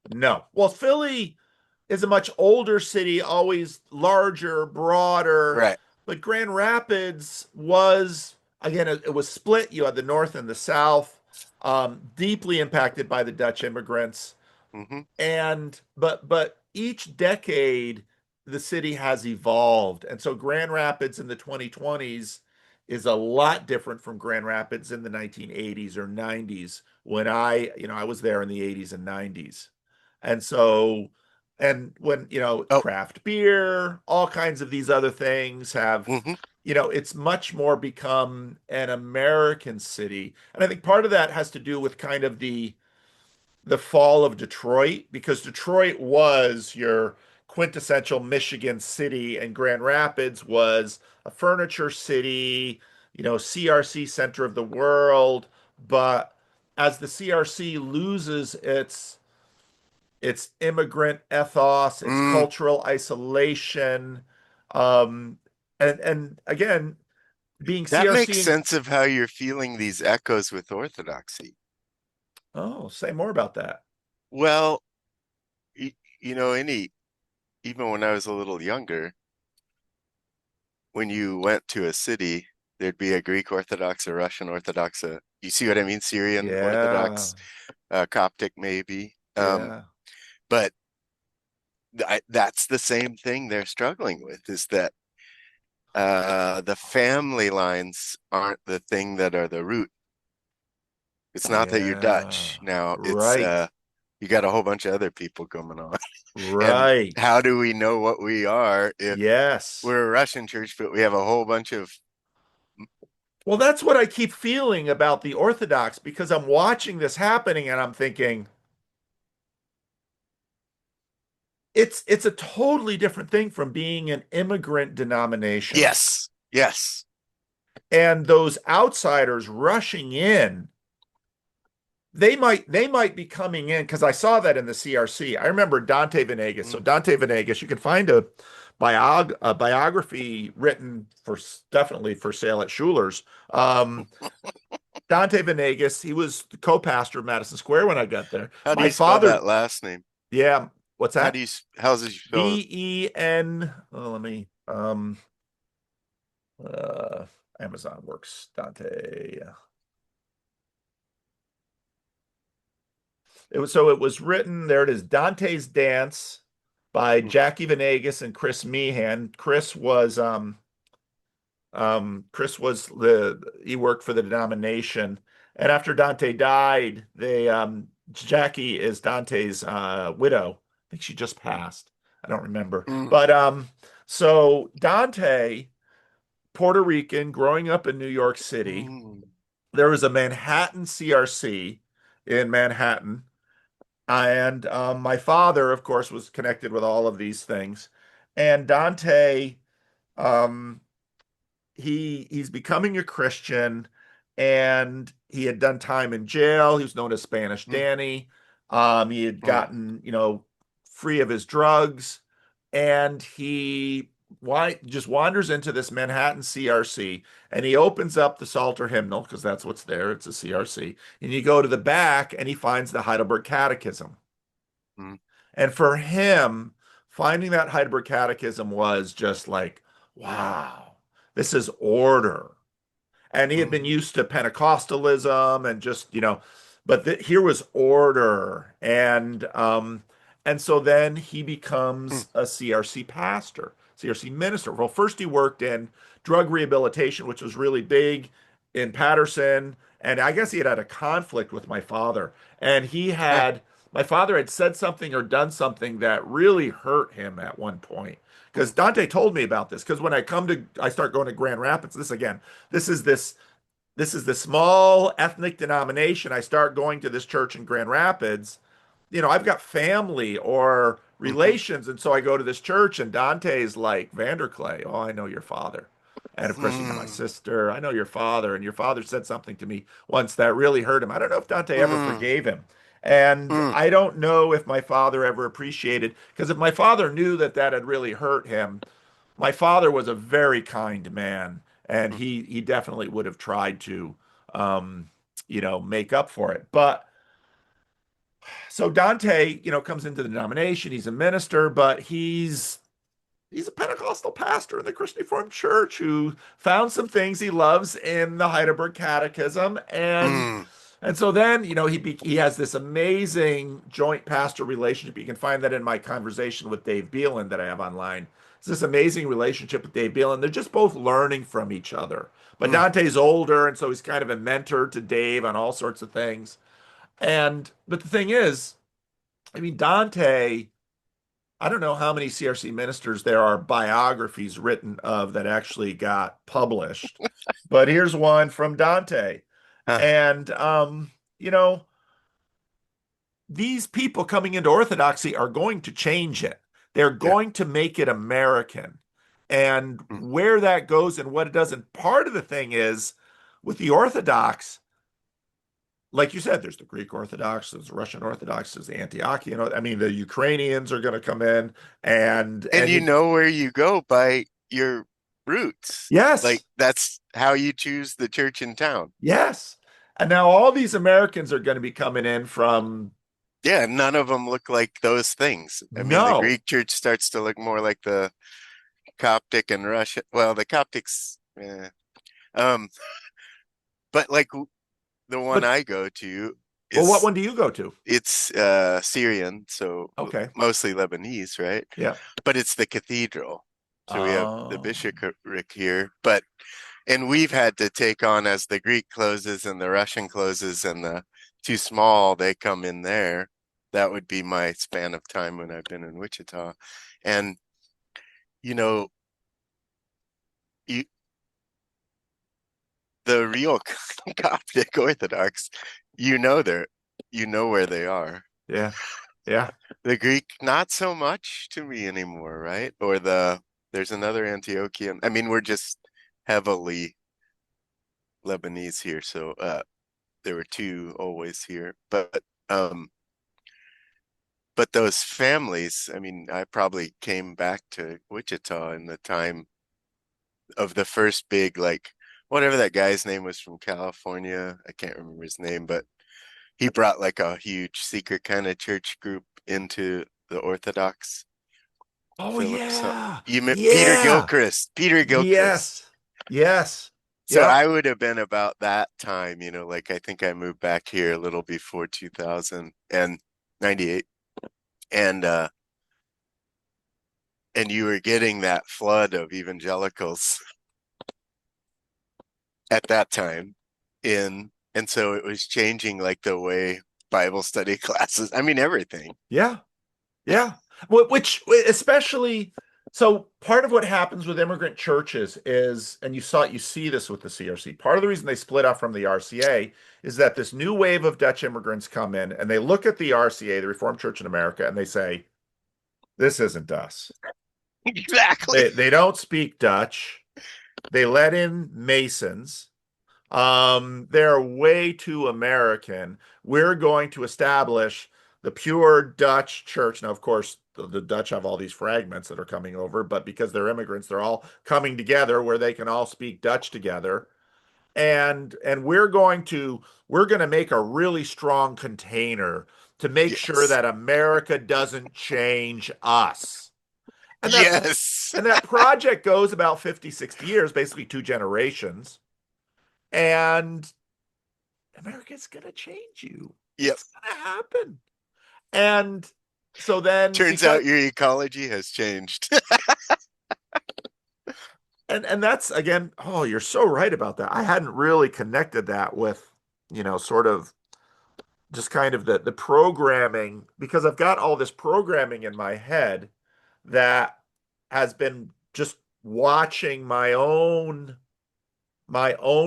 no. Well, Philly is a much older city, always larger, broader, Right. but Grand Rapids was again it was split. You had the north and the south, deeply impacted by the Dutch immigrants. Hmm. And but each decade the city has evolved, and so Grand Rapids in the 2020s is a lot different from Grand Rapids in the 1980s or 90s when I was there in the 80s and 90s. And so, and when Oh, craft beer, all kinds of these other things have, hmm. it's much more become an American city. And I think part of that has to do with kind of the fall of Detroit, because Detroit was your quintessential Michigan city and Grand Rapids was a furniture city, CRC center of the world, but as the CRC loses its immigrant ethos, its Mm, cultural isolation, um, and again, being that makes CRC in, sense of how you're feeling these echoes with Orthodoxy. oh, say more about that. Well, y- any even when I was a little younger, when you went to a city, there'd be a Greek Orthodox, a Russian Orthodox, you see what I mean? Syrian Yeah, Orthodox, Coptic maybe. yeah, But that's the same thing they're struggling with is that the family lines aren't the thing that are the root. It's not that you're yeah. Dutch. Now it's Right, you got a whole bunch of other people coming on. And right. how do we know what we are if Yes. we're a Russian church, but we have a whole bunch of Well, that's what I keep feeling about the Orthodox because I'm watching this happening and I'm thinking it's a totally different thing from being an immigrant denomination. yes, yes. And those outsiders rushing in, they might be coming in because I saw that in the CRC. I remember Dante Venegas. So Mm, Dante Venegas, you can find a biography written for definitely for sale at Schuler's. Dante Venegas, he was the co-pastor of Madison Square when I got there. how do My you spell father, that last name? yeah, what's How do that? you how's it you spell it? VEN. Oh, let me uh Amazon works. Dante. It was written, there it is, Dante's Dance by Mm, Jackie Venegas and Chris Meehan. Chris was the he worked for the denomination. And after Dante died, they Jackie is Dante's widow. I think she just passed. I don't remember. mm, But so Dante, Puerto Rican, growing up in New York City, mm. there was a Manhattan CRC in Manhattan. And my father, of course, was connected with all of these things. And Dante, um, he's becoming a Christian, and he had done time in jail. He was known as Spanish Mm, Danny. He had mm, gotten, free of his drugs, and just wanders into this Manhattan CRC, and he opens up the Psalter hymnal because that's what's there. It's a CRC, and you go to the back, and he finds the Heidelberg Catechism. mm, And for him, finding that Heidelberg Catechism was just like, wow, this is order. And he had been mm, used to Pentecostalism and just, but here was order. And so then he mm. becomes a CRC pastor, CRC minister. Well, first he worked in drug rehabilitation, which was really big in Patterson. And I guess he had a conflict with my father. And Huh. my father had said something or done something that really hurt him at one point. Because Mm, Dante told me about this. Because when I start going to Grand Rapids, this is this this is the small ethnic denomination. I start going to this church in Grand Rapids. I've got family or mhm, relations, and so I go to this church, and Dante's like, Vanderclay, oh, I know your father. And of course, my mm, sister, I know your father, and your father said something to me once that really hurt him. I don't know if Dante ever mm, forgave him. And mm, I don't know if my father ever appreciated, because if my father knew that that had really hurt him, my father was a very kind man, and mm, he definitely would have tried to, um, make up for it. But so Dante, comes into the denomination. He's a minister, but he's a Pentecostal pastor in the Christian Reformed Church who found some things he loves in the Heidelberg Catechism, mm, and so then he has this amazing joint pastor relationship. You can find that in my conversation with Dave Beelan that I have online. It's this amazing relationship with Dave Beelan. They're just both learning from each other. But mm, Dante's older, and so he's kind of a mentor to Dave on all sorts of things. But the thing is, I mean, Dante, I don't know how many CRC ministers there are biographies written of that actually got published, but here's one from Dante. huh. And, you know, these people coming into Orthodoxy are going to change it. They're Yeah. going to make it American. and Mm. where that goes and what it does. And part of the thing is with the Orthodox, like you said, there's the Greek Orthodox, there's the Russian Orthodox, there's the Antiochian. I mean, the Ukrainians are going to come in, and And and you you, know where you go by your roots. Like yes, that's how you choose the church in town. yes. And now all these Americans are going to be coming in from Yeah, none of them look like those things. I mean, the no, Greek church starts to look more like the Coptic and Russian. Well, the Coptics, um, but like the one but I go to well, what is one do you go to? it's Syrian, so Okay, mostly Lebanese, right? yeah. But it's the cathedral. So we have the Oh, bishopric here, but and we've had to take on as the Greek closes and the Russian closes and the too small, they come in there. That would be my span of time when I've been in Wichita. And you know, you, the real Coptic Orthodox, you know where they are. yeah, yeah. The Greek, not so much to me anymore, right? Or there's another Antiochian. I mean, we're just heavily Lebanese here, so there were two always here. But those families, I mean, I probably came back to Wichita in the time of the first big, like, whatever that guy's name was from California. I can't remember his name, but he brought like a huge secret kind of church group into the Orthodox. Oh Philip, so yeah, you met Peter yeah. Gilchrist, Peter Gilchrist. Yes, yes, So yep. I would have been about that time, like I think I moved back here a little before 2000 and 98. And and you were getting that flood of evangelicals at that time in and so it was changing like the way Bible study classes, I mean everything. Yeah, yeah. Which especially so part of what happens with immigrant churches is, and you see this with the CRC. Part of the reason they split off from the RCA is that this new wave of Dutch immigrants come in and they look at the RCA, the Reformed Church in America, and they say, "This isn't us." Exactly. They don't speak Dutch. They let in Masons. They're way too American. We're going to establish the pure Dutch church. Now, of course, the Dutch have all these fragments that are coming over, but because they're immigrants, they're all coming together where they can all speak Dutch together. And we're going to make a really strong container to make sure Yes. that America doesn't change us. And that Yes. and that project goes about 50, 60 years, basically two generations. And America's gonna change you. Yep. It's gonna happen. And so then Turns because out your ecology has changed. and that's again, oh, you're so right about that. I hadn't really connected that with, sort of just kind of the programming because I've got all this programming in my head that has been just watching my own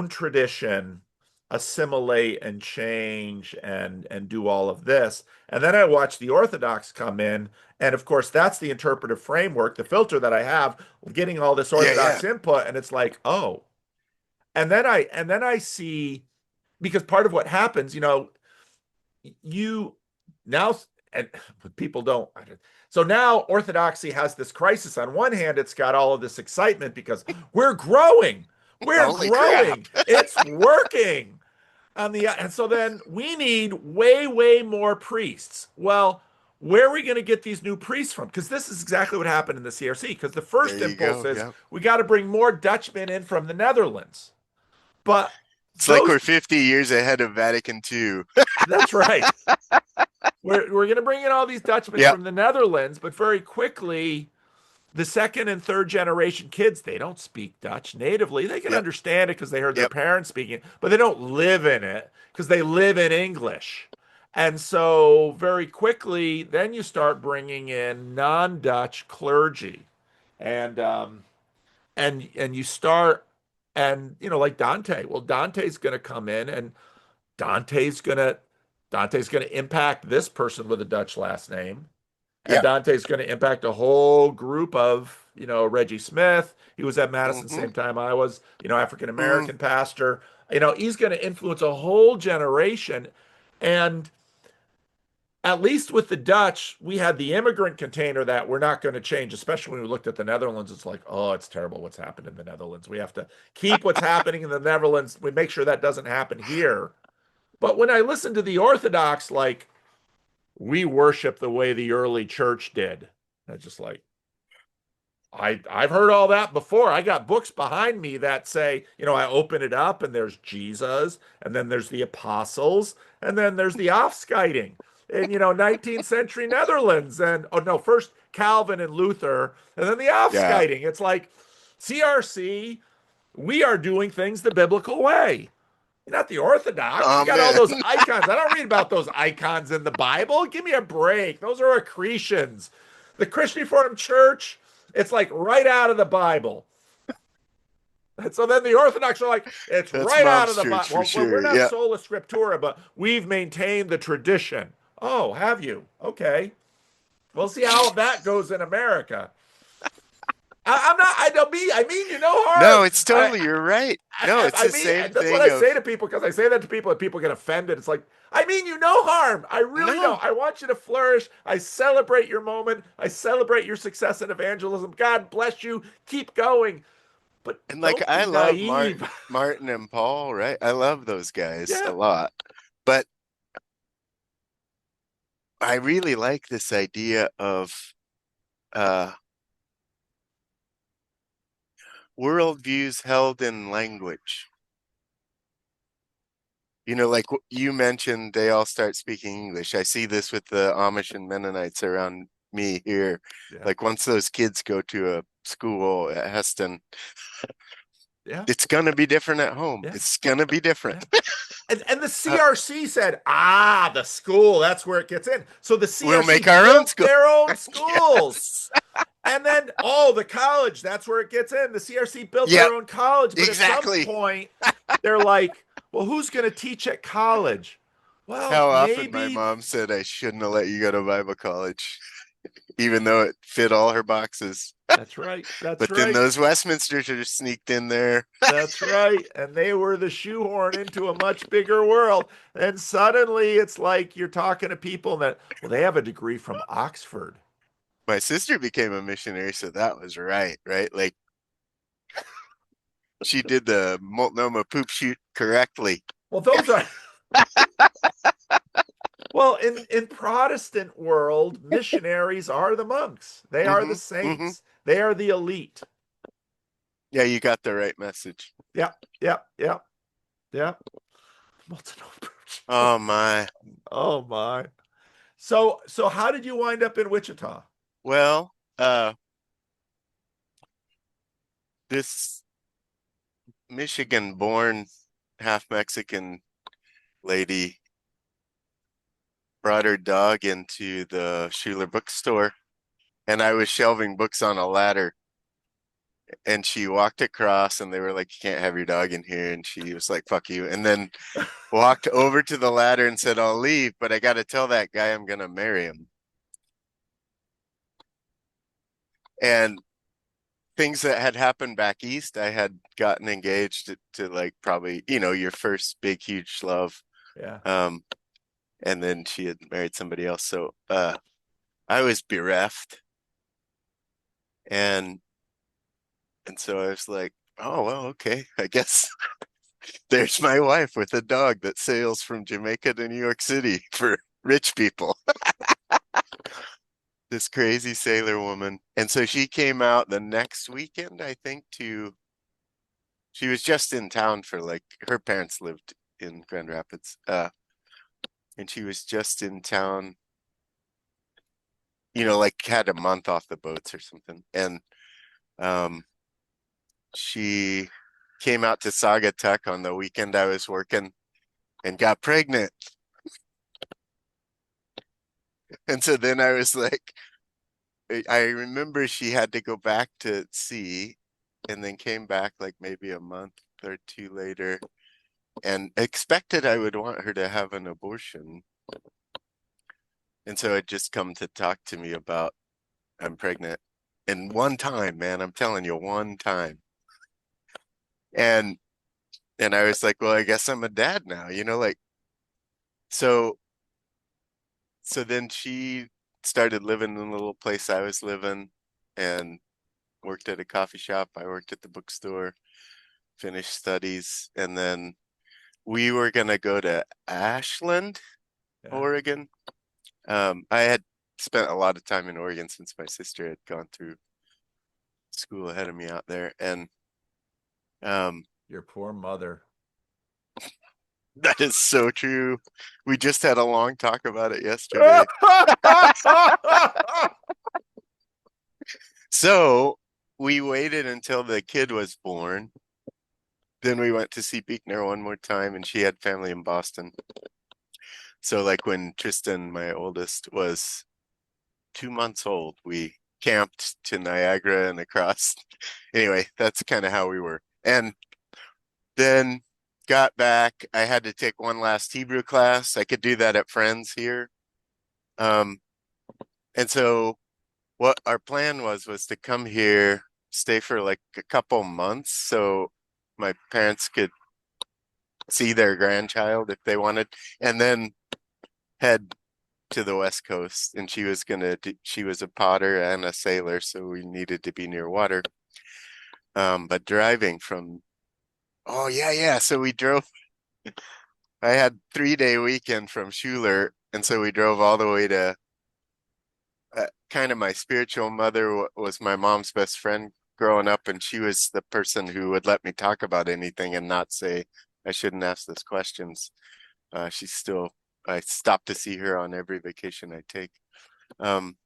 tradition assimilate and change and do all of this. And then I watch the Orthodox come in, and of course that's the interpretive framework, the filter that I have, getting all this Yeah, yeah. Orthodox input, and it's like, oh. And then I see because part of what happens, you now and people don't so now Orthodoxy has this crisis. On one hand, it's got all of this excitement because we're growing, we're Holy crap. growing, it's working and so then we need way more priests. Well, where are we going to get these new priests from? Because this is exactly what happened in the CRC. Because the There first you impulse go. is Yeah. we got to bring more Dutchmen in from the Netherlands, but It's like those we're 50 years ahead of Vatican II. that's right. We're going to bring in all these Dutchmen Yep. from the Netherlands, but very quickly, the second and third generation kids, they don't speak Dutch natively. They can Yep. understand it because they heard their Yep. parents speaking it, but they don't live in it because they live in English. And so very quickly, then you start bringing in non-Dutch clergy, and and you start and like Dante. Well, Dante's going to come in, and Dante's going to Dante's going to impact this person with a Dutch last name, and Yep. Dante's going to impact a whole group of Reggie Smith. He was at Madison Mm-hmm. same time I was, African Mm. American pastor. He's going to influence a whole generation. And at least with the Dutch, we had the immigrant container that we're not going to change, especially when we looked at the Netherlands. It's like, oh, it's terrible what's happened in the Netherlands. We have to keep what's happening in the Netherlands. We make sure that doesn't happen here. But when I listen to the Orthodox, like, we worship the way the early church did. I just like, I've heard all that before. I got books behind me that say, I open it up and there's Jesus, and then there's the apostles, and then there's the offskiting in 19th century Netherlands, and oh no, first Calvin and Luther, and then the Yeah. offskiting. It's like CRC, we are doing things the biblical way. Not the Orthodox. You got all Amen. those icons. I don't read about those icons in the Bible. Give me a break. Those are accretions. The Christian Reformed Church, it's like right out of the Bible. And so then the Orthodox are like, it's That's right out mom's of the church for Bible. Well, we're sure. not Yeah. sola scriptura, but we've maintained the tradition. Oh, have you? Okay. We'll see how that goes in America. I'm not. I don't mean. I mean you no No, harm. it's totally, you're right. No, it's I the mean, same that's what thing I of say to people because I say that to people and people get offended. It's like, I mean you no harm. I really don't. no. I want you to flourish. I celebrate your moment. I celebrate your success in evangelism. God bless you. Keep going. But And like don't I be love naive. Martin and Paul, right? I love those guys a Yeah. lot. But I really like this idea of uh worldviews held in language. Like you mentioned, they all start speaking English. I see this with the Amish and Mennonites around me here. Yeah. Like once those kids go to a school at Heston, Yeah. it's gonna be different at home. Yeah. It's gonna be different. Yeah. And the Uh, CRC said, the school, that's where it gets in. So the we'll make CRC our own built school. their own schools. Yes. And then, the college, that's where it gets in. The CRC built their Yep, own college. But at some exactly. point, they're like, well, who's going to teach at college? Well, How often my maybe. mom said I shouldn't have let you go to Bible college, even though it fit all her boxes. That's right. That's But then right. those Westminsters are just sneaked in there. That's right. And they were the shoehorn into a much bigger world. And suddenly it's like you're talking to people that, well, they have a degree from Oxford. My sister became a missionary, so that was right, right? Like she did the Multnomah poop shoot correctly. Well, those are well, in Protestant world, missionaries are the monks. They are the Mm-hmm. Mm-hmm. saints. They are the elite. Yeah, you got the right message. Yeah, yeah, yeah, yeah. Molten approach. Oh my. Oh my. So how did you wind up in Wichita? Well, this Michigan born half Mexican lady brought her dog into the Schuler bookstore, and I was shelving books on a ladder, and she walked across and they were like, you can't have your dog in here, and she was like, fuck you, and then walked over to the ladder and said, I'll leave, but I got to tell that guy I'm gonna marry him. And things that had happened back east, I had gotten engaged to like probably, your first big huge love. Yeah. um and then she had married somebody else, so I was bereft, and so I was like, oh well, okay, I guess there's my wife with a dog that sails from Jamaica to New York City for rich people. This crazy sailor woman. And so she came out the next weekend, I think, she was just in town for like, her parents lived in Grand Rapids. And she was just in town, like had a month off the boats or something. And she came out to Saugatuck on the weekend I was working and got pregnant. And so then I was like, I remember she had to go back to sea and then came back like maybe a month or two later and expected I would want her to have an abortion. And so it just come to talk to me about, I'm pregnant. And one time, man, I'm telling you, one time. And I was like, well, I guess I'm a dad now, like so then she started living in the little place I was living and worked at a coffee shop. I worked at the bookstore, finished studies, and then we were gonna go to Ashland, Yeah. Oregon. I had spent a lot of time in Oregon since my sister had gone through school ahead of me out there, and um, Your poor mother. that is so true. We just had a long talk about it yesterday. So we waited until the kid was born. Then we went to see Beekner one more time, and she had family in Boston. So, like when Tristan, my oldest, was 2 months old, we camped to Niagara and across. Anyway, that's kind of how we were. And then got back. I had to take one last Hebrew class. I could do that at Friends here. Um, and so what our plan was to come here, stay for like a couple months so my parents could see their grandchild if they wanted, and then head to the West Coast. And she was a potter and a sailor, so we needed to be near water. But driving from, oh yeah, yeah. So we drove, I had 3-day weekend from Schuler. And so we drove all the way to kind of my spiritual mother was my mom's best friend growing up. And she was the person who would let me talk about anything and not say, I shouldn't ask those questions. She's still, I stop to see her on every vacation I take. Um,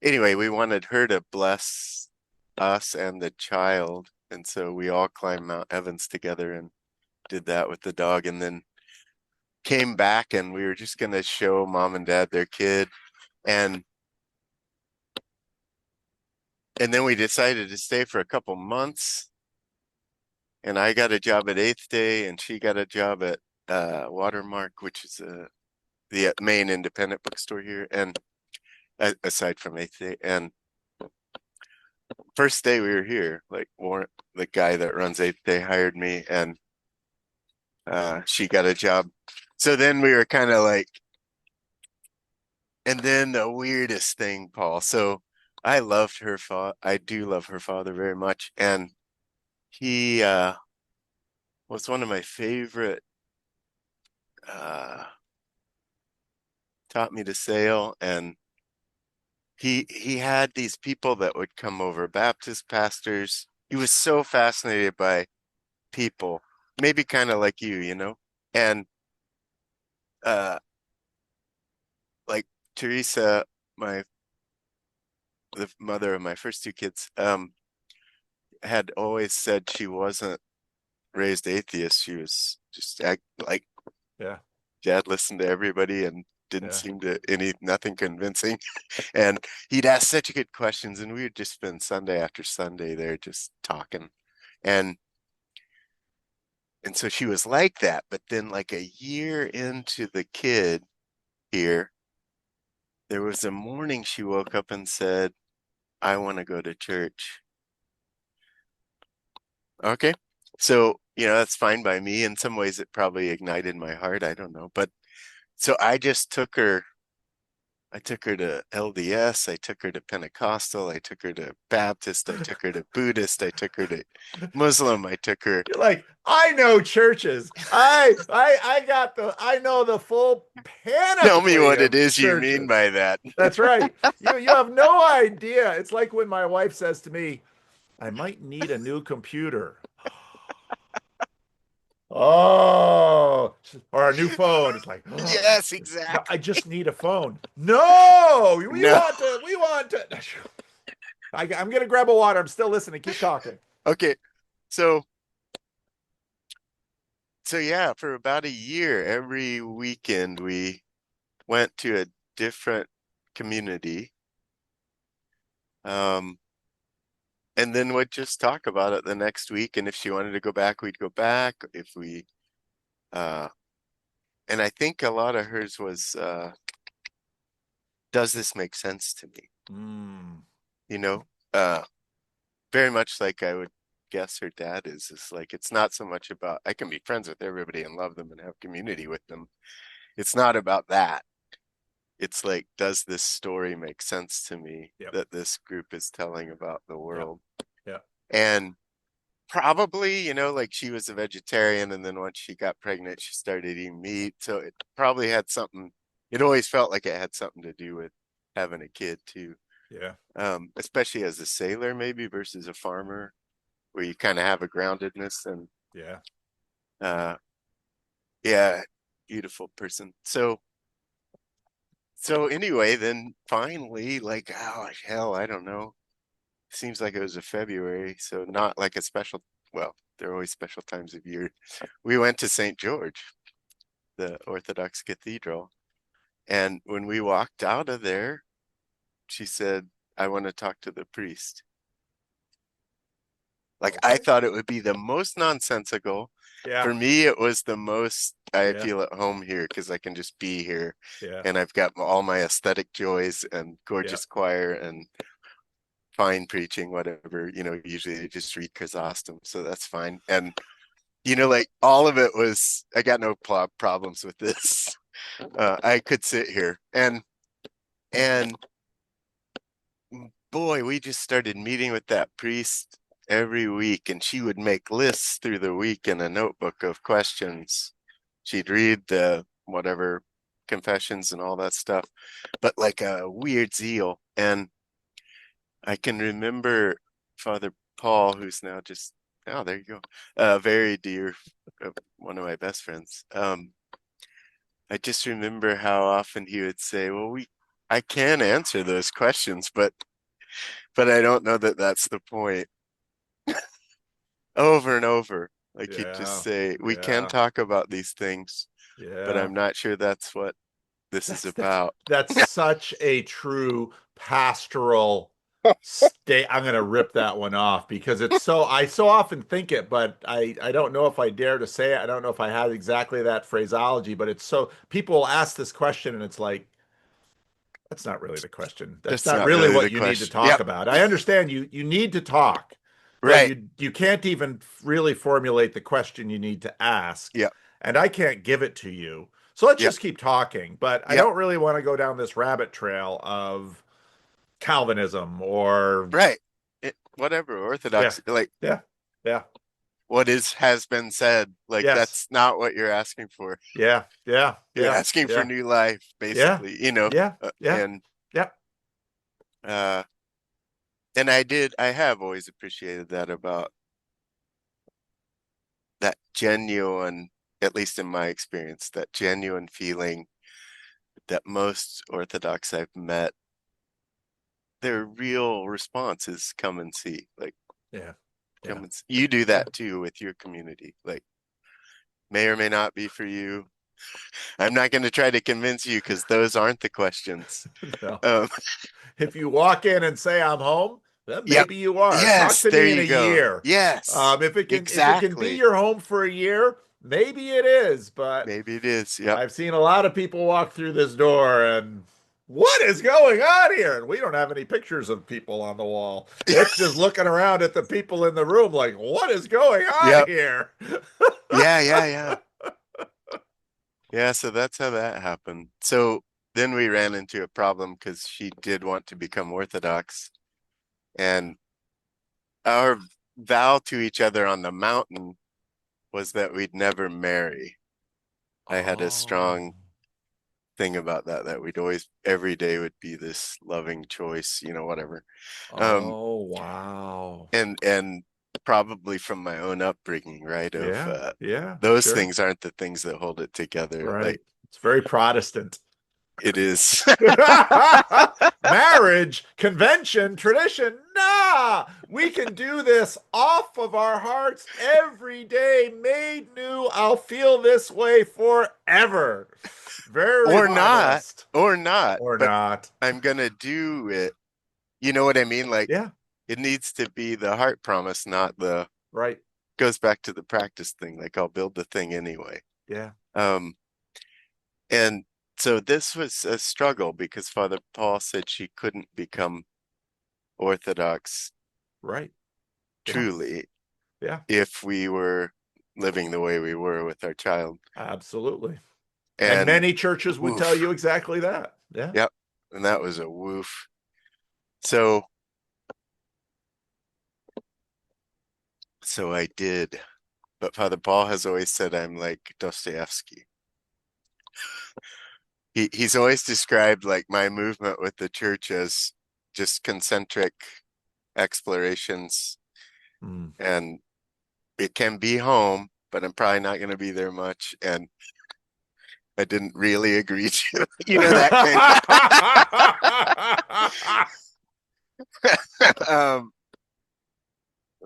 anyway, we wanted her to bless us and the child. And so we all climbed Mount Evans together and did that with the dog. And then came back and we were just going to show mom and dad their kid. And then we decided to stay for a couple months. And I got a job at Eighth Day and she got a job at Watermark, which is the main independent bookstore here. And aside from Eighth Day, and first day we were here, like Warren, the guy that runs Eighth Day, hired me, and she got a job. So then we were kind of like, and then the weirdest thing, Paul. So I loved her father. I do love her father very much, and he was one of my favorite. Uh, Taught me to sail, and he had these people that would come over, Baptist pastors. He was so fascinated by people, maybe kind of like you. And uh like Teresa, the mother of my first two kids, had always said she wasn't raised atheist. She was just like Yeah. dad listened to everybody and didn't Yeah. seem to nothing convincing. And he'd ask such good questions, and we would just spend Sunday after Sunday there just talking. And so she was like that, but then like a year into the kid here, there was a morning she woke up and said, I want to go to church. Okay. So, that's fine by me. In some ways, it probably ignited my heart. I don't know. But so I just took her. I took her to LDS. I took her to Pentecostal. I took her to Baptist. I took her to Buddhist. I took her to Muslim. I took her. You're like, I know churches. I know the full Tell me panoply what it of is you mean churches. by that. That's right. You have no idea. It's like when my wife says to me, I might need a new computer. Oh, or a new phone. It's like, oh, Yes, no, exactly. I just need a phone. No, No. we want to. I'm gonna grab a water. I'm still listening. Keep talking. Okay. So yeah, for about a year, every weekend we went to a different community. Um, and then would just talk about it the next week. And if she wanted to go back, we'd go back. If we uh and I think a lot of hers was does this make sense to me? Mm, You know? uh, very much like I would guess her dad is like, it's not so much about, I can be friends with everybody and love them and have community with them. It's not about that. It's like, does this story make sense to me Yep. that this group is telling about the Yep. world? Yep. And probably, like she was a vegetarian, and then once she got pregnant, she started eating meat. So it probably had something, it always felt like it had something to do with having a kid too. Yeah. Especially as a sailor, maybe versus a farmer, where you kind of have a groundedness and, Yeah. uh, yeah, beautiful person. So anyway, then finally, like, oh hell, I don't know. Seems like it was a February, so not like a special, well, there are always special times of year. We went to St. George, the Orthodox cathedral. And when we walked out of there, she said, I want to talk to the priest. Like, I Okay. thought it would be the most nonsensical. Yeah. For me, it was the most, I Yeah. feel at home here because I can just be here. Yeah. And I've got all my aesthetic joys and Yeah. gorgeous choir and fine preaching, whatever. Usually they just read Chrysostom, so that's fine. And, like all of it was, I got no problems with this. I could sit here and boy, we just started meeting with that priest every week, and she would make lists through the week in a notebook of questions. She'd read the whatever confessions and all that stuff, but like a weird zeal. And I can remember Father Paul, who's now just, oh, there you go, very dear, one of my best friends. I just remember how often he would say, well, I can answer those questions, but I don't know that that's the point. Over and over. Like he'd just Yeah. say, we can Yeah. talk about these things, but Yeah. I'm not sure that's what this is That's about. that's such a true pastoral state. I'm gonna rip that one off because I so often think it, but I don't know if I dare to say it. I don't know if I have exactly that phraseology, but it's so people will ask this question and it's like, that's not really the question. That's That's not not really really what the you need to question. talk Yep. about. I understand you need to talk, but Right. you can't even really formulate the question you need to ask, Yep. and I can't give it to you. So let's Yep. just keep talking. But I Yep. don't really want to go down this rabbit trail of Calvinism or Right. Whatever. yeah, Orthodoxy, like yeah, yeah, what has been said, like yes, that's not what you're asking for. yeah, yeah, You're yeah, asking for yeah, new life, yeah, basically, yeah, yeah, and yeah. uh and I have always appreciated that about that genuine, at least in my experience, that genuine feeling that most Orthodox I've met, their real response is come and see. Like, Yeah, come yeah, and see. You do yeah. that too with your community. Like, may or may not be for you. I'm not going to try to convince you because those aren't the questions. No. Um, If you walk in and say I'm home, then yep. maybe you are. Talk Yes, to there me in you a go. year. Yes, If it can be exactly. your home for a year, maybe it is. But Maybe it is. Yep. I've seen a lot of people walk through this door and what is going on here? And we don't have any pictures of people on the wall. It's just looking around at the people in the room like, what is going on Yep. here? Yeah, yeah, yeah. Yeah, so that's how that happened. So then we ran into a problem because she did want to become Orthodox. And our vow to each other on the mountain was that we'd never marry. I had a Oh, strong thing about that we'd always, every day would be this loving choice, whatever. Um, oh, wow. and probably from my own upbringing, right? Of Yeah, yeah, those sure. things aren't the things that hold it together. Like Right. It's very Protestant. it is. Marriage, convention, tradition. Nah, we can do this off of our hearts every day, made new. I'll feel this way forever. Very Or not, modest. or not, Or but not. I'm gonna do it. You know what I mean? Like Yeah, it needs to be the heart promise, not the right. goes back to the practice thing. Like I'll build the thing anyway. Yeah. Um, and so this was a struggle because Father Paul said she couldn't become Orthodox Right. Yeah. truly Yeah. if we were living the way we were with our child. Absolutely. And And many churches would tell woof. you exactly that. Yeah. Yep. And that was a woof. So I did. But Father Paul has always said I'm like Dostoevsky. He's always described like my movement with the church as just concentric explorations, Mm. and it can be home, but I'm probably not going to be there much. And I didn't really agree to, that kind of,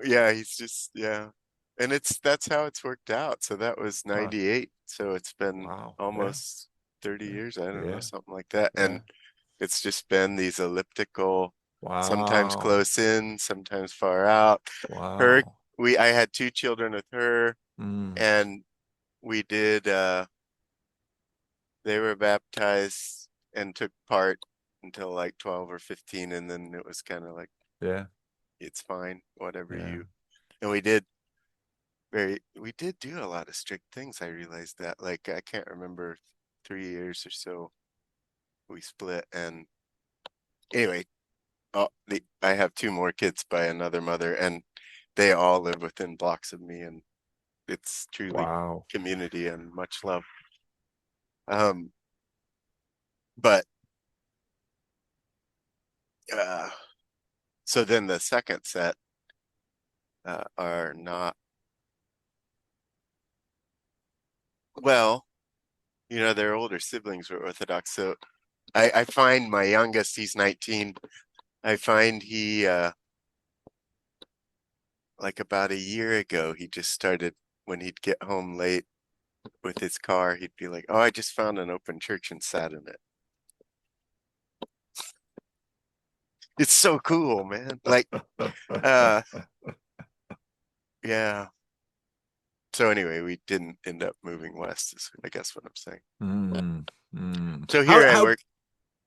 yeah, he's just, yeah. And that's how it's worked out. So that was Huh. 98. So it's been Wow. Yeah. almost 30 Yeah. years. I don't know, Yeah. something like that. Yeah. And it's just been these elliptical, sometimes Wow. close in, sometimes far out. Her, Wow. I had two children with her, Mm. and we did, they were baptized and took part until like 12 or 15. And then it was kind of like, Yeah. it's fine, whatever Yeah. you, and we did do a lot of strict things. I realized that, like, I can't remember 3 years or so we split. And anyway, I have two more kids by another mother, and they all live within blocks of me, and it's truly Wow. community and much love. Um, but uh, so then the second set are not, well, their older siblings were Orthodox. So I find my youngest, he's 19. I find he like about a year ago, he just started, when he'd get home late with his car, he'd be like, "Oh, I just found an open church and sat in it." It's so cool, man. Like, uh, yeah. So anyway, we didn't end up moving west, is I guess what I'm saying. Mm. Mm. So here I How work.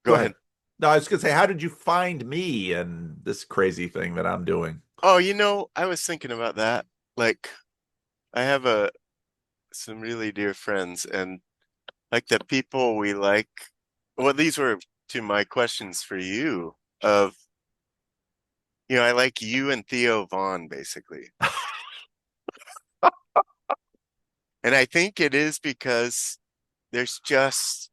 Go go ahead. ahead. No, I was gonna say, how did you find me and this crazy thing that I'm doing? Oh, I was thinking about that. Like, I have some really dear friends, and like the people we like. Well, these were to my questions for you of, I like you and Theo Vaughn basically. And I think it is because there's just,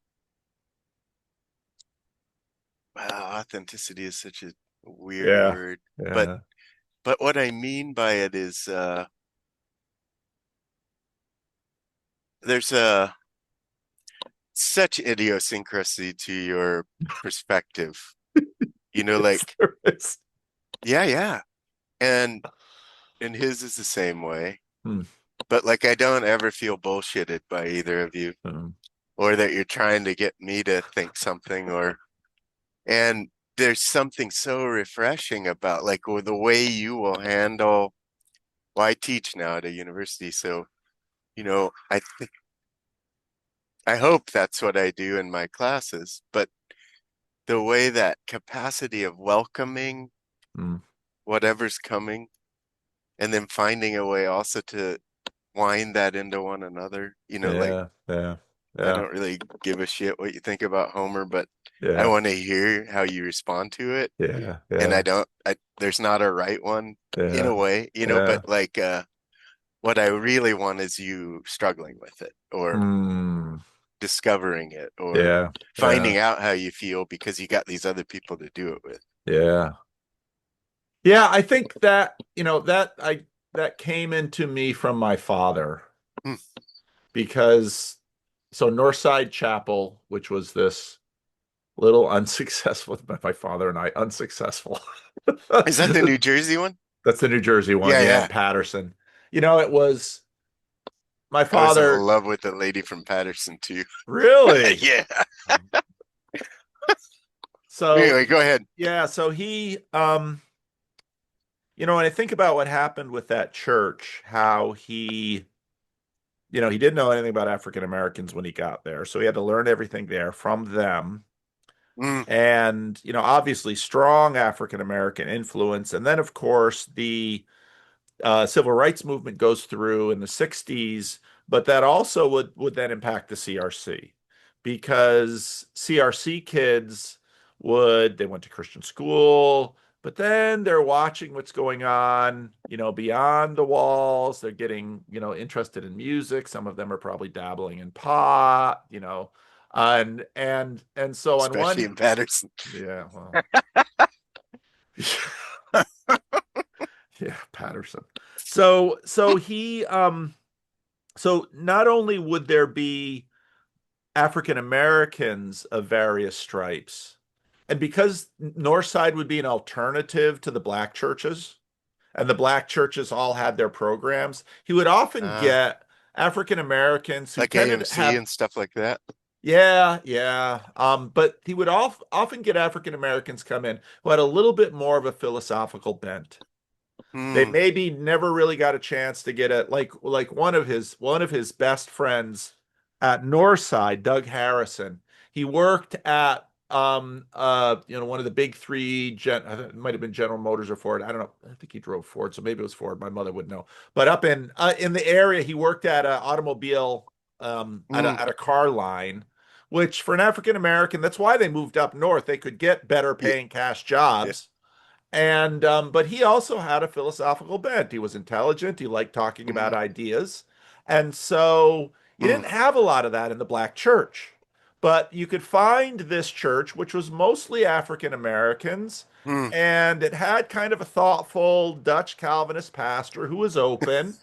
authenticity is such a weird Yeah. word, but Yeah. what I mean by it is there's a such idiosyncrasy to your perspective. Yes, Like, there is. yeah, yeah. And his is the same way. Hmm. But like I don't ever feel bullshitted by either of you, Hmm. or that you're trying to get me to think something, and there's something so refreshing about like the way you will handle, well, I teach now at a university, so I think, I hope that's what I do in my classes, but the way that capacity of welcoming Hmm. whatever's coming, and then finding a way also to wind that into one another, like, Yeah. Yeah. I Yeah. don't really give a shit what you think about Homer, but I Yeah. want to hear how you respond to it. Yeah. And Yeah. there's not a right one in a Yeah. way, Yeah. but like, what I really want is you struggling with it, or Hmm. discovering it, or Yeah. Yeah. finding out how you feel because you got these other people to do it with. Yeah. Yeah, I think that, that came into me from my father Hmm. because Northside Chapel, which was this little unsuccessful, my father and I, unsuccessful. Is that the New Jersey one? That's the New Jersey one, Yeah, yeah, in yeah. Patterson. It was my I was in father, love with the lady from Patterson too. really. Yeah. So Anyway, go ahead. yeah, so when I think about what happened with that church, how he didn't know anything about African Americans when he got there. So he had to learn everything there from them. Mm. And, obviously strong African American influence. And then, of course, the civil rights movement goes through in the 60s, but that also would then impact the CRC because CRC kids they went to Christian school, but then they're watching what's going on, beyond the walls. They're getting, interested in music. Some of them are probably dabbling in pot, and so on Especially one, in Patterson. yeah, well, yeah, Patterson. So not only would there be African Americans of various stripes, and because Northside would be an alternative to the black churches, and the black churches all had their programs, he would often Uh, get African Americans who like tended to AMC have, and stuff like that. yeah, yeah. But he would often get African Americans come in who had a little bit more of a philosophical bent. They Hmm. maybe never really got a chance to get it, like one of his best friends at Northside, Doug Harrison. He worked at one of the big three I think it might have been General Motors or Ford. I don't know. I think he drove Ford, so maybe it was Ford. My mother would know. But up in the area, he worked at an automobile at Mm. a car line, which for an African American, that's why they moved up north. They could get better Yeah, paying cash yeah. jobs, and but he also had a philosophical bent. He was intelligent. He liked talking about Mm. ideas. And so you Mm. didn't have a lot of that in the black church. But you could find this church, which was mostly African Americans, Mm. and it had kind of a thoughtful Dutch Calvinist pastor who was open,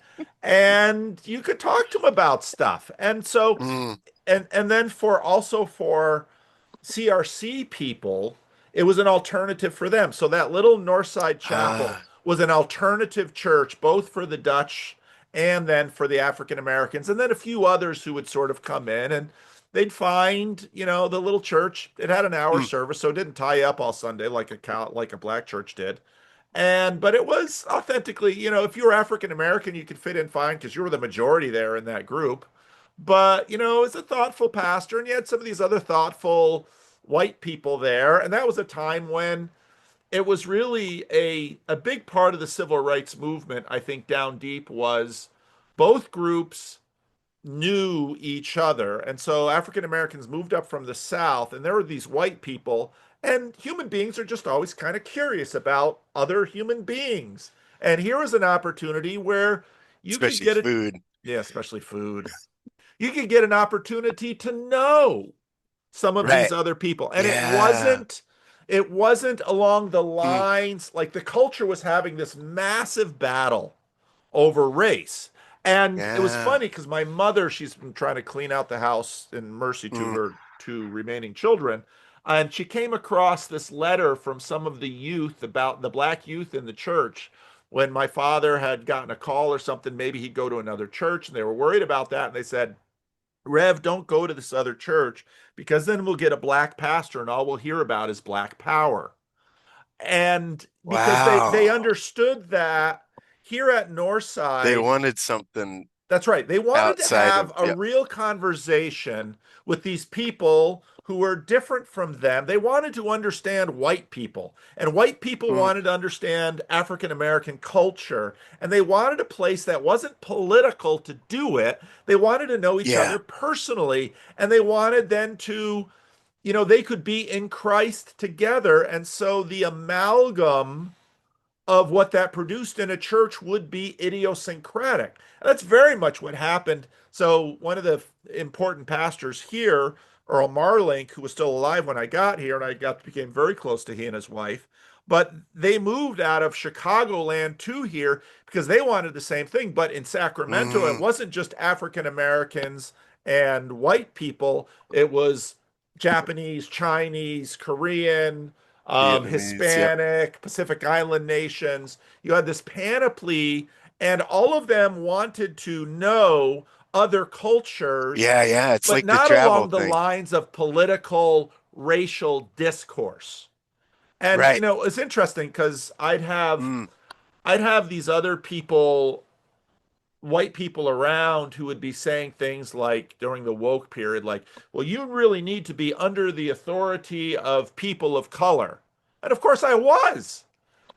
and you could talk to him about stuff. And so Mm. and then for CRC people, it was an alternative for them. So that little Northside Chapel Ah. was an alternative church, both for the Dutch and then for the African Americans, and then a few others who would sort of come in and they'd find, the little church. It had an hour Mm. service, so it didn't tie you up all Sunday like a black church did. But it was authentically, if you were African American, you could fit in fine because you were the majority there in that group. But, it's a thoughtful pastor, and you had some of these other thoughtful white people there. And that was a time when it was really a big part of the civil rights movement, I think, down deep was both groups knew each other. And so African Americans moved up from the South, and there were these white people, and human beings are just always kind of curious about other human beings. And here was an opportunity where you could Especially get it, food. yeah, especially food. You could get an opportunity to know some of these Right. other people. And it Yeah. wasn't it wasn't along the Mm. lines like the culture was having this massive battle over race. And it was Yeah. funny because my mother, she's been trying to clean out the house in mercy to Mm. her two remaining children. And she came across this letter from some of the youth about the black youth in the church when my father had gotten a call or something. Maybe he'd go to another church and they were worried about that. And they said, Rev, don't go to this other church because then we'll get a black pastor and all we'll hear about is black power. And because they Wow. understood that here at They Northside, wanted something that's right. They wanted to outside of, have a yeah. real conversation with these people who were different from them. They wanted to understand white people, and white people Mm. wanted to understand African American culture, and they wanted a place that wasn't political to do it. They wanted to know each Yeah. other personally, and they wanted then to, they could be in Christ together. And so the amalgam of what that produced in a church would be idiosyncratic. That's very much what happened. So one of the important pastors here, Earl Marlink, who was still alive when I got here, and became very close to he and his wife. But they moved out of Chicagoland to here because they wanted the same thing. But in Sacramento, it Mm. wasn't just African Americans and white people. It was Japanese, Chinese, Korean, Vietnamese. Yep. Hispanic, Pacific Island nations. You had this panoply, and all of them wanted to know other cultures, Yeah. Yeah. It's but like the not travel along the thing. lines of political, racial discourse. And Right. it's interesting because I'd have Mm. I'd have these other people white people around who would be saying things like during the woke period, like, well, you really need to be under the authority of people of color. And of course I was.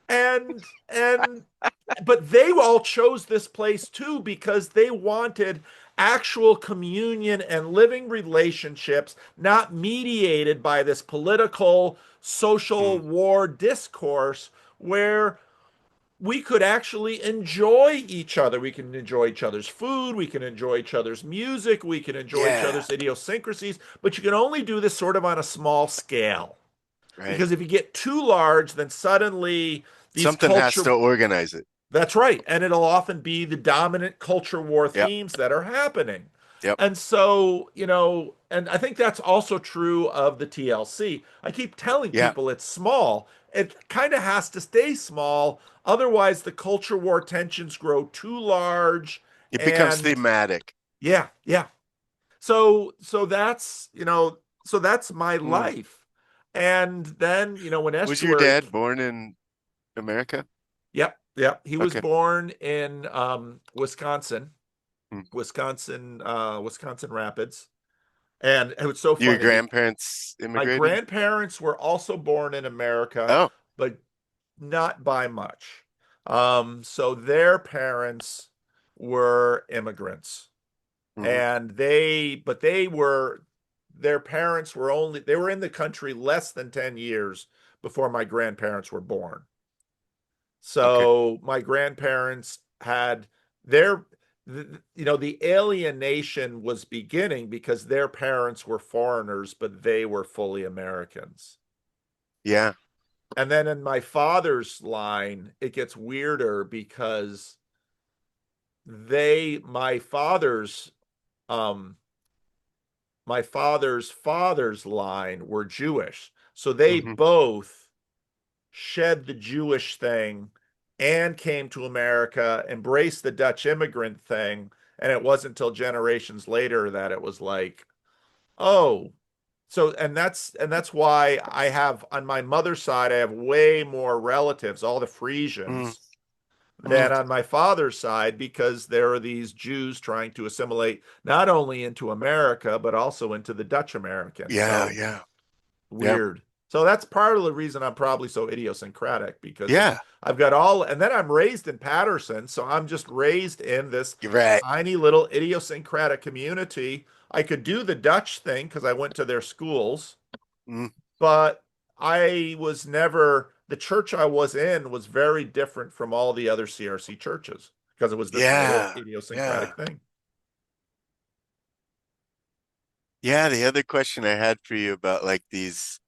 And but they all chose this place too because they wanted actual communion and living relationships, not mediated by this political social Mm. war discourse where we could actually enjoy each other. We can enjoy each other's food. We can enjoy each other's music. We can enjoy each Yeah, other's idiosyncrasies. But you can only do this sort of on a small scale. right. Because if you get too large, then suddenly these Something has culture, to organize it. that's right. And it'll often be the dominant culture war Yep, themes that are happening. yep. And so, and I think that's also true of the TLC. I keep telling Yeah, people it's small. It kind of has to stay small. Otherwise, the culture war tensions grow too large. it becomes And thematic. yeah, yeah. So that's my Mm. life. And then, when Was your estuary, dad born in America? yep, yep, he was Okay. born in Wisconsin. Mm. Wisconsin Rapids. And it was so Your funny. grandparents My immigrated? grandparents were also born in America, Oh, but not by much. So their parents were immigrants. hmm, And their parents were they were in the country less than 10 years before my grandparents were born. okay. So my grandparents had their, the alienation was beginning because their parents were foreigners, but they were fully Americans. Yeah. And then in my father's line, it gets weirder because they, um, my father's line were Jewish. So they Hmm. both shed the Jewish thing and came to America, embraced the Dutch immigrant thing. And it wasn't until generations later that it was like, oh, so and that's why I have on my mother's side, I have way more relatives, all the Mm. Frisians, Mm. than on my father's side because there are these Jews trying to assimilate not only into America, but also into the Dutch American. Yeah, So yeah. Yep. weird. So that's part of the reason I'm probably so idiosyncratic because Yeah. I've got all, and then I'm raised in Patterson, so I'm just raised in this You're right. tiny little idiosyncratic community. I could do the Dutch thing because I went to their schools, Mm. but the church I was in was very different from all the other CRC churches because it was this little Yeah. Yeah. idiosyncratic thing. Yeah, the other question I had for you about like these,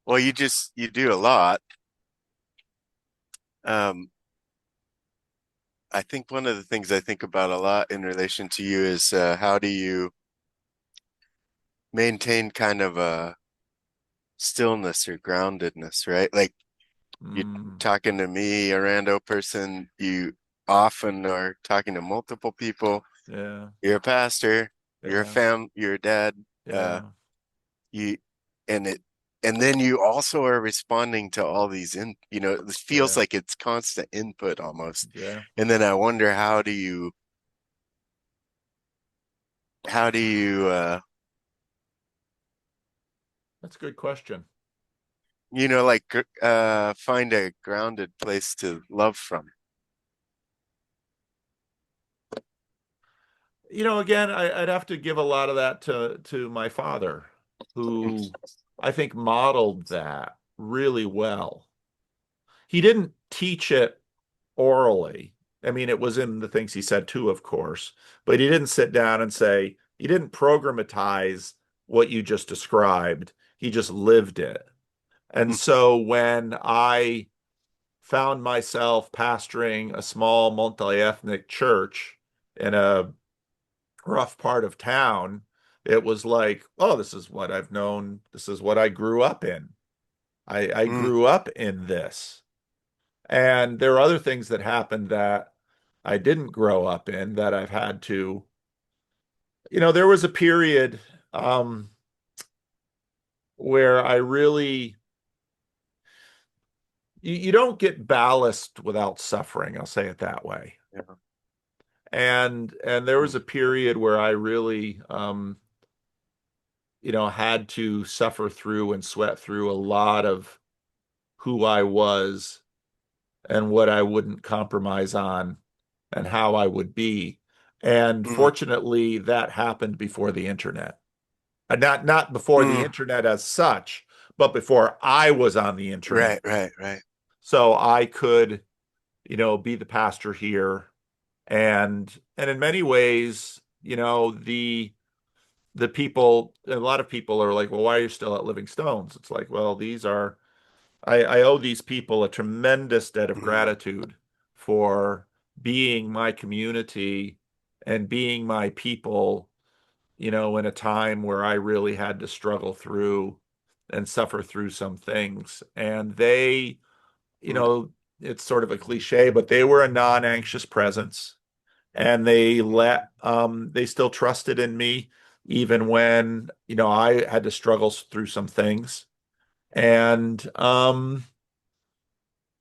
well, you do a lot. Um, I think one of the things I think about a lot in relation to you is how do you maintain kind of a stillness or groundedness, right? Like you're Mm, talking to me, a rando person, you often are talking to multiple people. yeah, You're a pastor, yeah, you're a dad, uh, yeah, you, and and then you also are responding to all these it feels yeah, like it's constant input almost. yeah. And then I wonder how do you, That's a good question. find a grounded place to love from. Again, I'd have to give a lot of that to my father, who I think modeled that really well. He didn't teach it orally. I mean, it was in the things he said too, of course, but he didn't sit down and say, he didn't programatize what you just described. He just lived it. And so when I found myself pastoring a small multi-ethnic church in a rough part of town, it was like, oh, this is what I've known. This is what I grew up in. I Mm, grew up in this. And there are other things that happened that I didn't grow up in that I've had to, there was a period where I really, you don't get ballast without suffering. I'll say it that way. yeah. And there was a period where I really had to suffer through and sweat through a lot of who I was and what I wouldn't compromise on and how I would be. And Mm, fortunately, that happened before the internet. Not before the mm. internet as such, but before I was on the internet. Right, right, right. So I could, be the pastor here. And in many ways, the people, a lot of people are like, well, why are you still at Living Stones? It's like, well, I owe these people a tremendous debt of Mm, gratitude for being my community and being my people, in a time where I really had to struggle through and suffer through some things. And they, you mm, know, it's sort of a cliche, but they were a non-anxious presence, and they still trusted in me even when, I had to struggle through some things. And I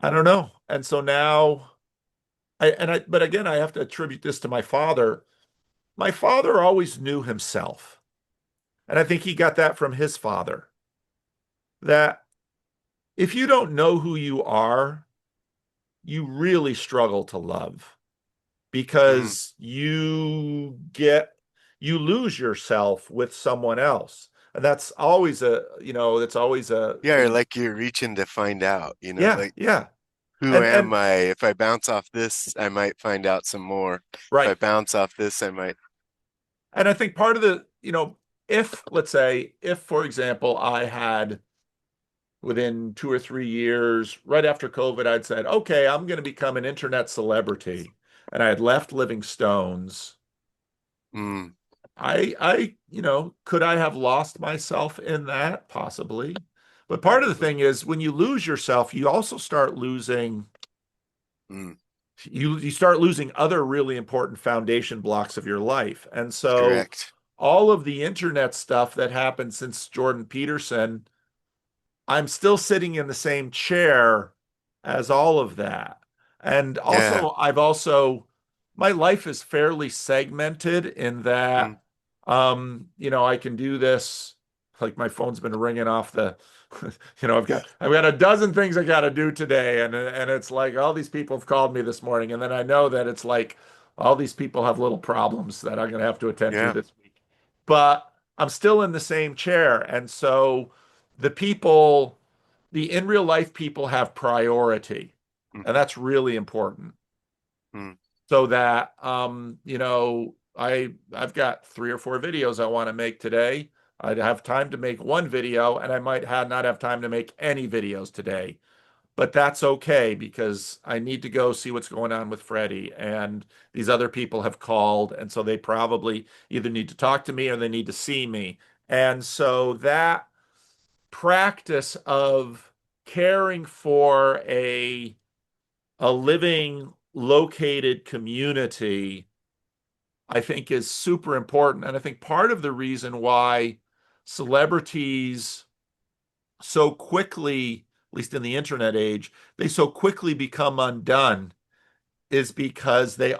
don't know. And so now but again, I have to attribute this to my father. My father always knew himself. And I think he got that from his father, that if you don't know who you are, you really struggle to love, mm. because you lose yourself with someone else. And that's always Yeah, or like you're reaching to find out, yeah, like yeah. who And am I? If I bounce off this, I might find out some more. If I right. bounce off this, I might. And I think part of if, let's say, if, for example, I had within 2 or 3 years, right after COVID, I'd said, okay, I'm going to become an internet celebrity. And I had left Living Stones. Mm, Could I have lost myself in that? Possibly. But part of the thing is when you lose yourself, you also start losing, mm, you start losing other really important foundation blocks of your life. And so correct. all of the internet stuff that happened since Jordan Peterson, I'm still sitting in the same chair as all of that. And Yeah. my life is fairly segmented in Mm, that, I can do this. Like my phone's been ringing off I've got a dozen things I got to do today. And it's like all these people have called me this morning. And then I know that it's like all these people have little problems that I'm going to have to attend to yeah. this week. But I'm still in the same chair. And so the people, the in real life people have priority. And Hmm. that's really important. Mm, So that, I've got 3 or 4 videos I want to make today. I'd have time to make one video, and I might not have time to make any videos today. But that's okay because I need to go see what's going on with Freddie. And these other people have called. And so they probably either need to talk to me or they need to see me. And so that practice of caring for a living, located community, I think is super important. And I think part of the reason why celebrities so quickly, at least in the internet age, they so quickly become undone is because they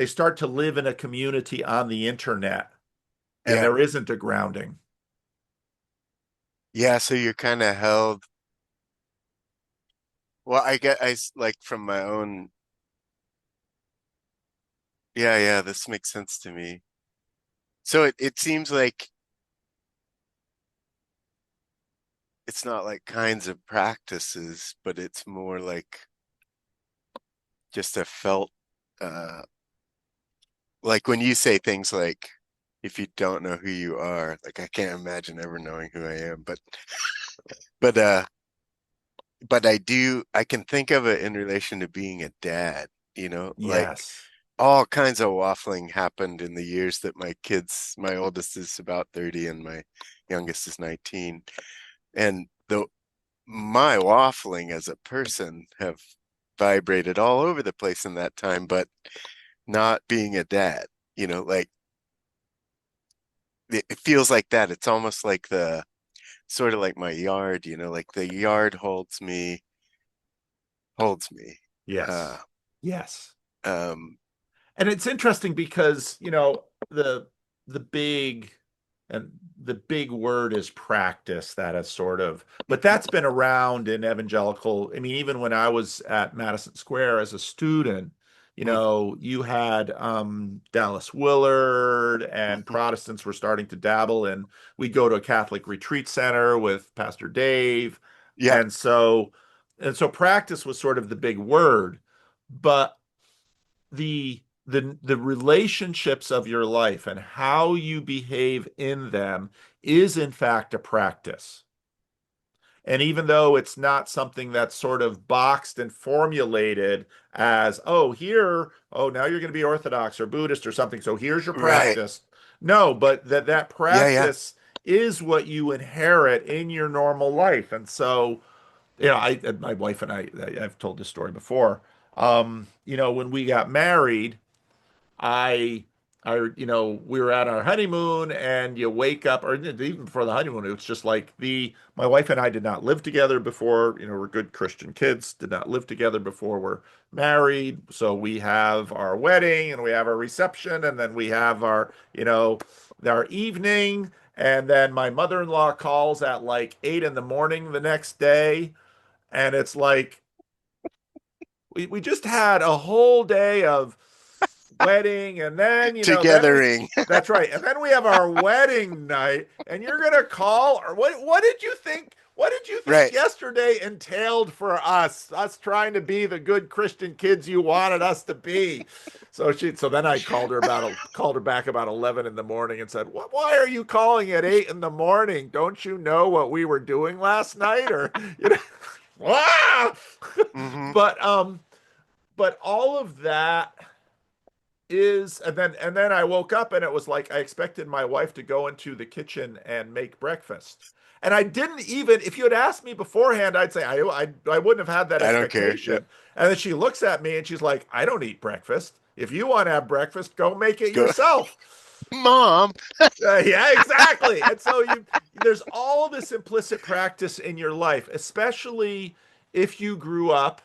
start to live in a community on the internet and yeah. there isn't a grounding. Yeah. So you're kind of held. Well, I get, like from my own. Yeah. Yeah. This makes sense to me. So it seems like it's not like kinds of practices, but it's more like just a felt, uh, like when you say things like, if you don't know who you are, like I can't imagine ever knowing who I am, but but I can think of it in relation to being a dad, like Yes. all kinds of waffling happened in the years that my oldest is about 30 and my youngest is 19. And my waffling as a person have vibrated all over the place in that time, but not being a dad, like it feels like that. It's almost like the sort of like my yard, like the yard holds me. Uh, Yes. Yes. um, And it's interesting because, the big and the big word is practice that has sort of, but Mhm. that's been around in evangelical. I mean, even when I was at Madison Square as a student, Mm, you had Dallas Willard, and mhm. Protestants were starting to dabble in. We'd go to a Catholic retreat center with Pastor Dave. Yeah, And so practice was sort of the big word, but the relationships of your life and how you behave in them is in fact a practice. And even though it's not something that's sort of boxed and formulated as, oh, here, oh, now you're going to be Orthodox or Buddhist or something, so here's your right. practice. No, but that Yeah, yeah. practice is what you inherit in your normal life. And so, my wife and I've told this story before. When we got married, I, we were at our honeymoon, and you wake up, or even before the honeymoon, it was just like my wife and I did not live together before, we're good Christian kids, did not live together before we're married. So we have our wedding and we have our reception, and then we have our evening. And then my mother-in-law calls at like 8 in the morning the next day. And it's like, we just had a whole day of wedding, and Togethering. that's right, and then we have our wedding night, and you're gonna call, or what did you think Right. yesterday entailed for us trying to be the good Christian kids you wanted us to be? So then I called her back about 11 in the morning and said, why are you calling at 8 in the morning? Don't you know what we were doing last night? Or ah! Hmm. but all of that and then I woke up, and it was like I expected my wife to go into the kitchen and make breakfast. And I didn't even, if you had asked me beforehand, I'd say I wouldn't have had that I don't care. Yeah. expectation. And then she looks at me and she's like, I don't eat breakfast. If you want to have breakfast, go make it Go, yourself. Mom. Yeah, exactly. And so there's all this implicit practice in your life, especially if you grew up.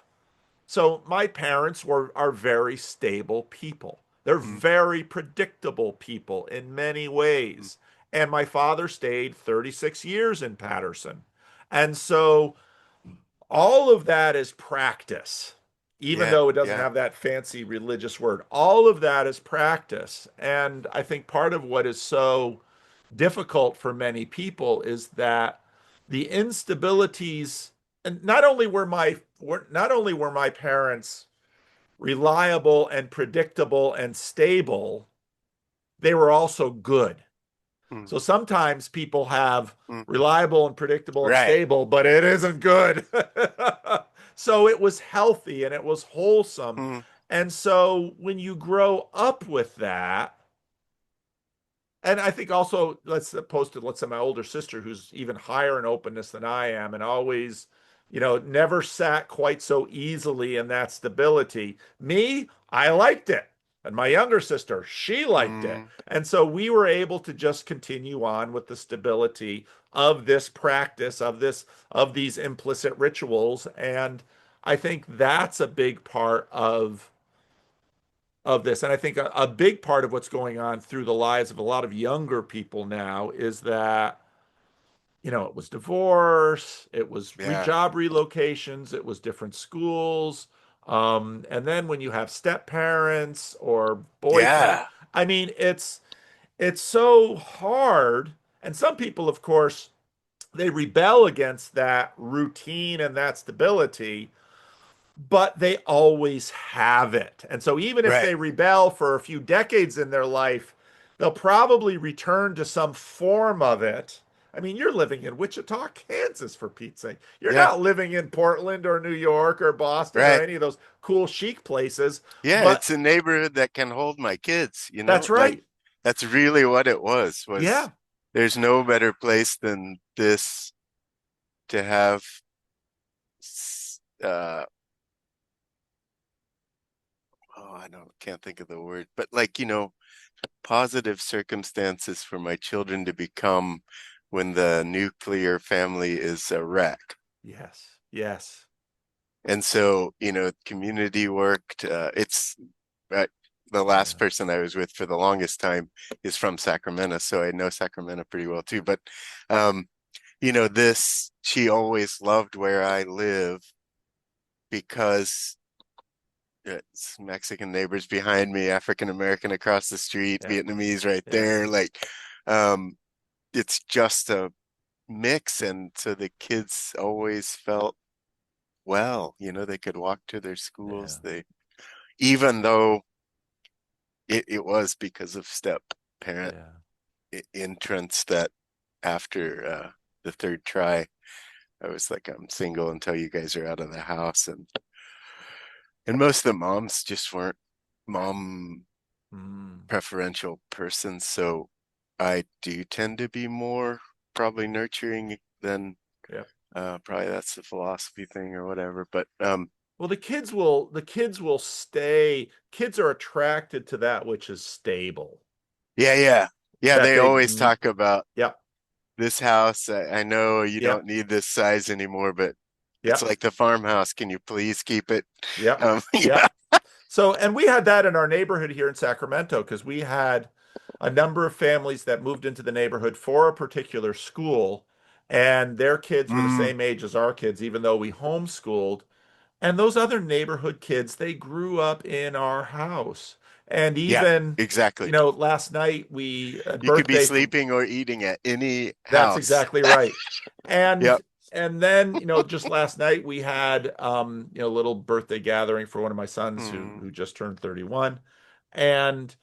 So my parents are very stable people. They're Mm, very predictable people in many mm. ways. And my father stayed 36 years in Patterson. And so all of that is practice, even Yeah, though it doesn't yeah, have that fancy religious word. All of that is practice. And I think part of what is so difficult for many people is that the instabilities, and not only were my parents reliable and predictable and stable, they were also good. mm, So sometimes people have mm. reliable and predictable and Right. stable, but it isn't good. So it was healthy and it was wholesome. Mm, And so when you grow up with that, and I think also, let's say my older sister, who's even higher in openness than I am, and always, never sat quite so easily in that stability. Me, I liked it. And my younger sister, she liked it. mm. And so we were able to just continue on with the stability of this practice, of these implicit rituals. And I think that's a big part of this. And I think a big part of what's going on through the lives of a lot of younger people now is that, it was divorce, it was Yeah, job relocations, it was different schools. And then when you have step parents or boyfriend, yeah, I mean, it's so hard. And some people, of course, they rebel against that routine and that stability, but they always have it. And so even if right. they rebel for a few decades in their life, they'll probably return to some form of it. I mean, you're living in Wichita, Kansas, for Pete's sake. You're Yeah, not living in Portland or New York or Boston or right. any of those cool chic places. Yeah, But it's a neighborhood that can hold my kids, that's like right. that's really what it was Yeah. there's no better place than this to have uh oh, I don't can't think of the word, but like, positive circumstances for my children to become when the nuclear family is a wreck. Yes. Yes. And so, community work, it's right. the Yeah. last person I was with for the longest time is from Sacramento, so I know Sacramento pretty well too. But um, she always loved where I live because it's Mexican neighbors behind me, African American across the street, Yeah. Vietnamese right Yeah. there. Like, um, it's just a mix, and so the kids always felt well, they could walk to their Yeah. schools. Even though it was because of step parent Yeah. entrance that after the third try, I was like, I'm single until you guys are out of the house, and most of the moms just weren't mom Mm. preferential persons, so I do tend to be more probably nurturing than Yeah. probably that's the philosophy thing or whatever, but Well, the kids will stay. Kids are attracted to that which is stable. yeah, That they they always talk about Yep. this house. I know you don't Yep. need this size anymore, but it's Yep. like the farmhouse. Can you please keep it? Yep. Yeah. Yep. So, and we had that in our neighborhood here in Sacramento because we had a number of families that moved into the neighborhood for a particular school, and their kids were the Mm, same age as our kids, even though we homeschooled. And those other neighborhood kids, they grew up in our house. And yeah, even, exactly. last night we a You could be birthday for sleeping or eating at any that's house. exactly right. And Yep. and then, just last night we had a little birthday gathering for one of my sons who Mm, who just turned 31. And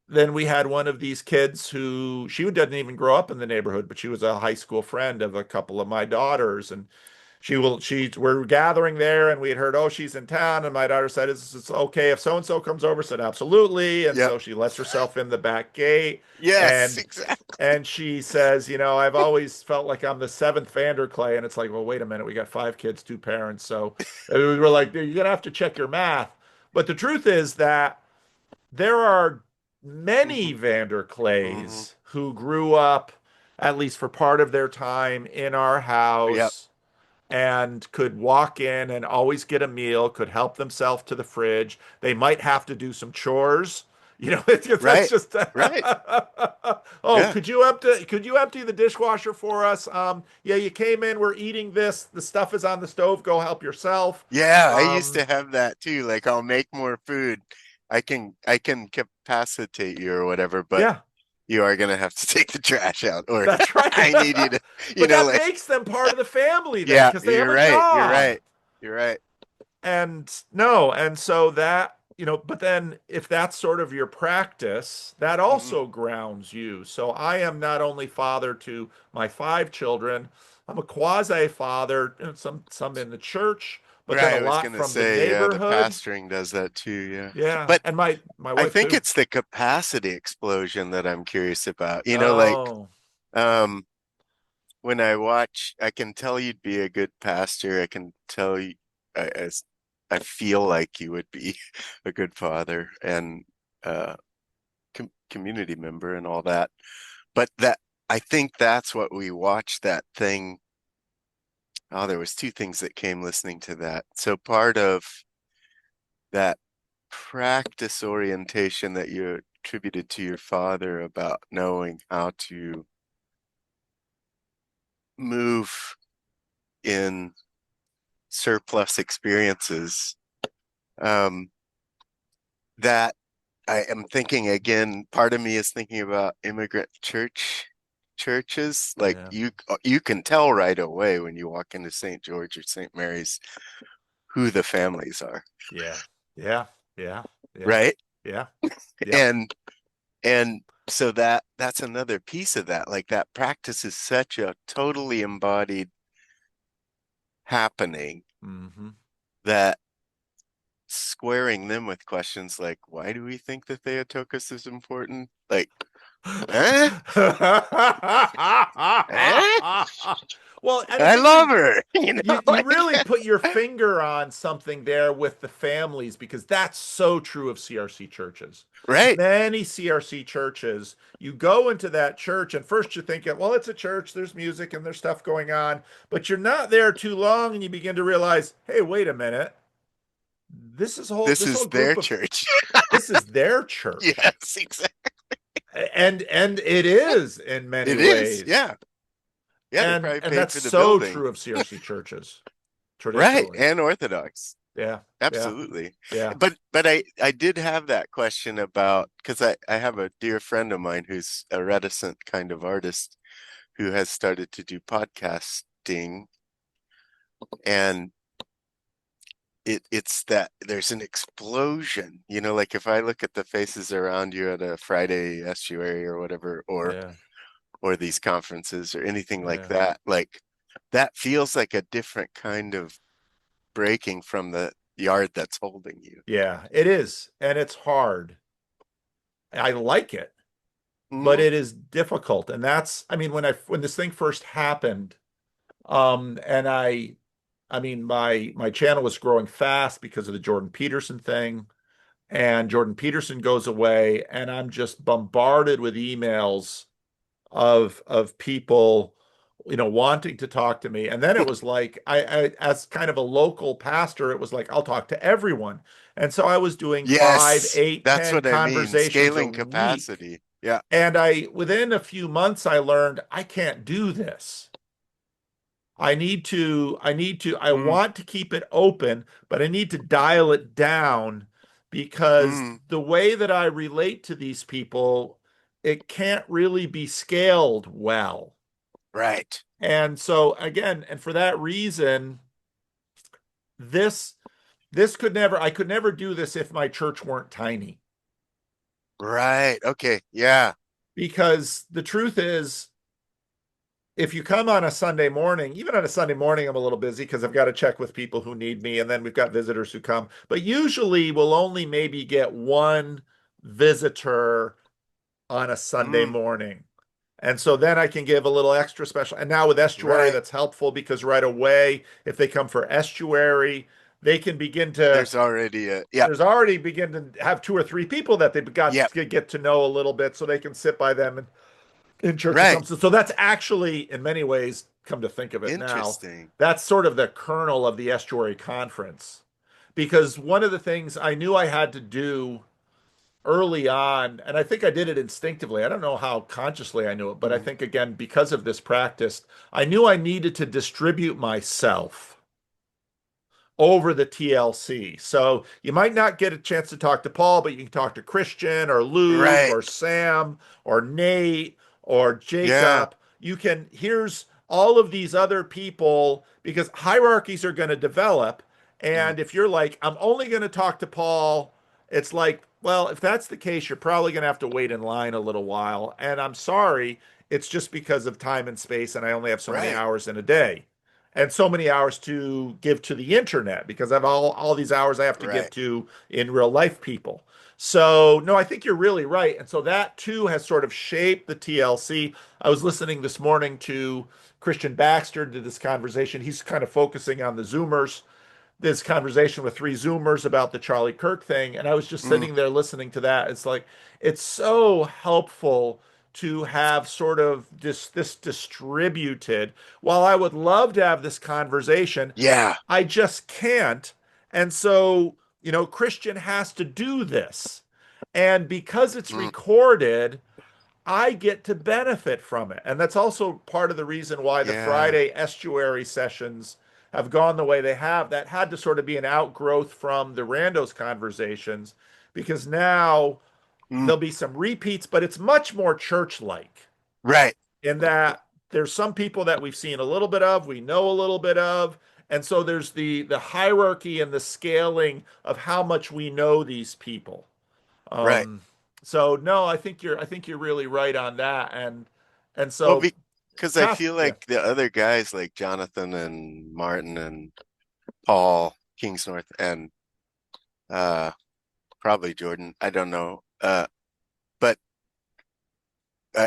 then we had one of these kids who she didn't even grow up in the neighborhood, but she was a high school friend of a couple of my daughters. And we're gathering there and we had heard, oh, she's in town. And my daughter said, is it okay if so and so comes over? Said, absolutely. And yep. so she lets herself in the back gate. Yes, And exactly. and she says, I've always felt like I'm the seventh Vanderclay. And it's like, well, wait a minute. We got five kids, two parents. So we were like, you're going to have to check your math. But the truth is that there are Hmm. many Hmm. Vanderclays who grew up, at least for part of their time, in our Yep. house and could walk in and always get a meal, could help themselves to the fridge. They might have to do some chores. That's Right. just Right. oh, Yeah. could you empty the dishwasher for us? Yeah, you came in, we're eating this. The stuff is on the stove. Go help yourself. Yeah, I used Um, to have that too. Like I'll make more food. I can capacitate you or whatever, but yeah, you are gonna have to take the trash out or that's right. I need you to, But that like makes them part of the family then yeah, because they have you're a right. You're job. right. You're right. And no, and so that, but then if that's sort of your practice, that Hmm. also grounds you. So I am not only father to my five children, I'm a quasi father, some in the church, but then Right. a I was lot gonna from the say, yeah, the neighborhood. pastoring does that too, yeah. Yeah, But and my I wife think too. it's the capacity explosion that I'm curious about. Oh, Um, when I can tell you'd be a good pastor. I can tell you, as I feel like you would be a good father and uh, community member and all that. But I think that's what we watched that thing. Oh, there was two things that came listening to that. So part of that practice orientation that you attributed to your father about knowing how to move in surplus experiences, um, that I am thinking again, part of me is thinking about immigrant churches. Like yeah, you can tell right away when you walk into St. George or St. Mary's who the families are, yeah, yeah, yeah, yeah, right? yeah, yep. And and so that's another piece of that. Like that practice is such a totally embodied happening Hmm. that squaring them with questions like, why do we think the Theotokos is important? Like, eh? Eh? Well, and I it's love interesting. her, You like, really put your finger on something there with the families because that's so true of CRC churches. right. Many CRC churches, you go into that church and first you think, well, it's a church, there's music and there's stuff going on, but you're not there too long and you begin to realize, hey, wait a minute. This This this is whole their group of church. this is their church. Yes, exactly. And it is in many It is. ways. Yeah. Yeah, they probably And paid that's for the so building. true of CRC churches Right. traditionally. And Orthodox. Yeah, yeah, Absolutely. yeah, But I did have that question about because I have a dear friend of mine who's a reticent kind of artist who has started to do podcasting, and it's that there's an explosion, like if I look at the faces around you at a Friday estuary or whatever, yeah, or these conferences or anything like yeah, that, like that feels like a different kind of breaking from the yard that's holding you. yeah. It is, and it's hard. I like it, but Hmm. it is difficult. And that's, I mean, when this thing first happened, and I mean, my channel was growing fast because of the Jordan Peterson thing, and Jordan Peterson goes away, and I'm just bombarded with emails of people, wanting to talk to me. And then it was like I as kind of a local pastor, it was like I'll talk to everyone. And so I was doing five, Yes, eight, that's ten what I mean. conversations a Scaling week. capacity. Yeah. And within a few months, I learned I can't do this. I Mm, want to keep it open, but I need to dial it down because mm, the way that I relate to these people, it can't really be scaled well. right. And so again, and for that reason, this this could never I could never do this if my church weren't tiny. Right. Okay. Yeah. Because the truth is, if you come on a Sunday morning, even on a Sunday morning, I'm a little busy because I've got to check with people who need me, and then we've got visitors who come. But usually we'll only maybe get one visitor on a Sunday Mm, morning. And so then I can give a little extra special. And now with estuary, right. that's helpful because right away, if they come for estuary, they can begin to, There's already a, yep. there's already begin to have two or three people that they've got Yep. to get to know a little bit so they can sit by them in church or Right. something. So that's actually, in many ways, come to think of it now, Interesting. that's sort of the kernel of the estuary conference. Because one of the things I knew I had to do early on, and I think I did it instinctively. I don't know how consciously I knew it, but I Mm, think, again, because of this practice, I knew I needed to distribute myself over the TLC. So you might not get a chance to talk to Paul, but you can talk to Christian or Luke right. or Sam or Nate or Yeah. Jacob. Here's all of these other people because hierarchies are going to develop. Mm, And if you're like, I'm only going to talk to Paul, it's like, well, if that's the case, you're probably going to have to wait in line a little while. And I'm sorry, it's just because of time and space, and I only have so many right. hours in a day and so many hours to give to the internet because I have all these hours I have to give Right. to in real life people. So no, I think you're really right. And so that too has sort of shaped the TLC. I was listening this morning to Christian Baxter did this conversation. He's kind of focusing on the Zoomers, this conversation with three Zoomers about the Charlie Kirk thing. And I was just Mm, sitting there listening to that. It's like, it's so helpful to have sort of this distributed. While I would love to have this conversation, yeah. I just can't. And so, Christian has to do this. And because it's Mm, recorded, I get to benefit from it. And that's also part of the reason why the yeah. Friday estuary sessions have gone the way they have. That had to sort of be an outgrowth from the Randos conversations because now Mm, there'll be some repeats, but it's much more church-like right. in that there's some people that we've seen a little bit of, we know a little bit of, and so there's the hierarchy and the scaling of how much we know these people. Right. Um, so no, I think you're really right on that, and Well, so because I past feel yeah like the other guys like Jonathan and Martin and Paul Kingsnorth and uh probably Jordan, I don't know. But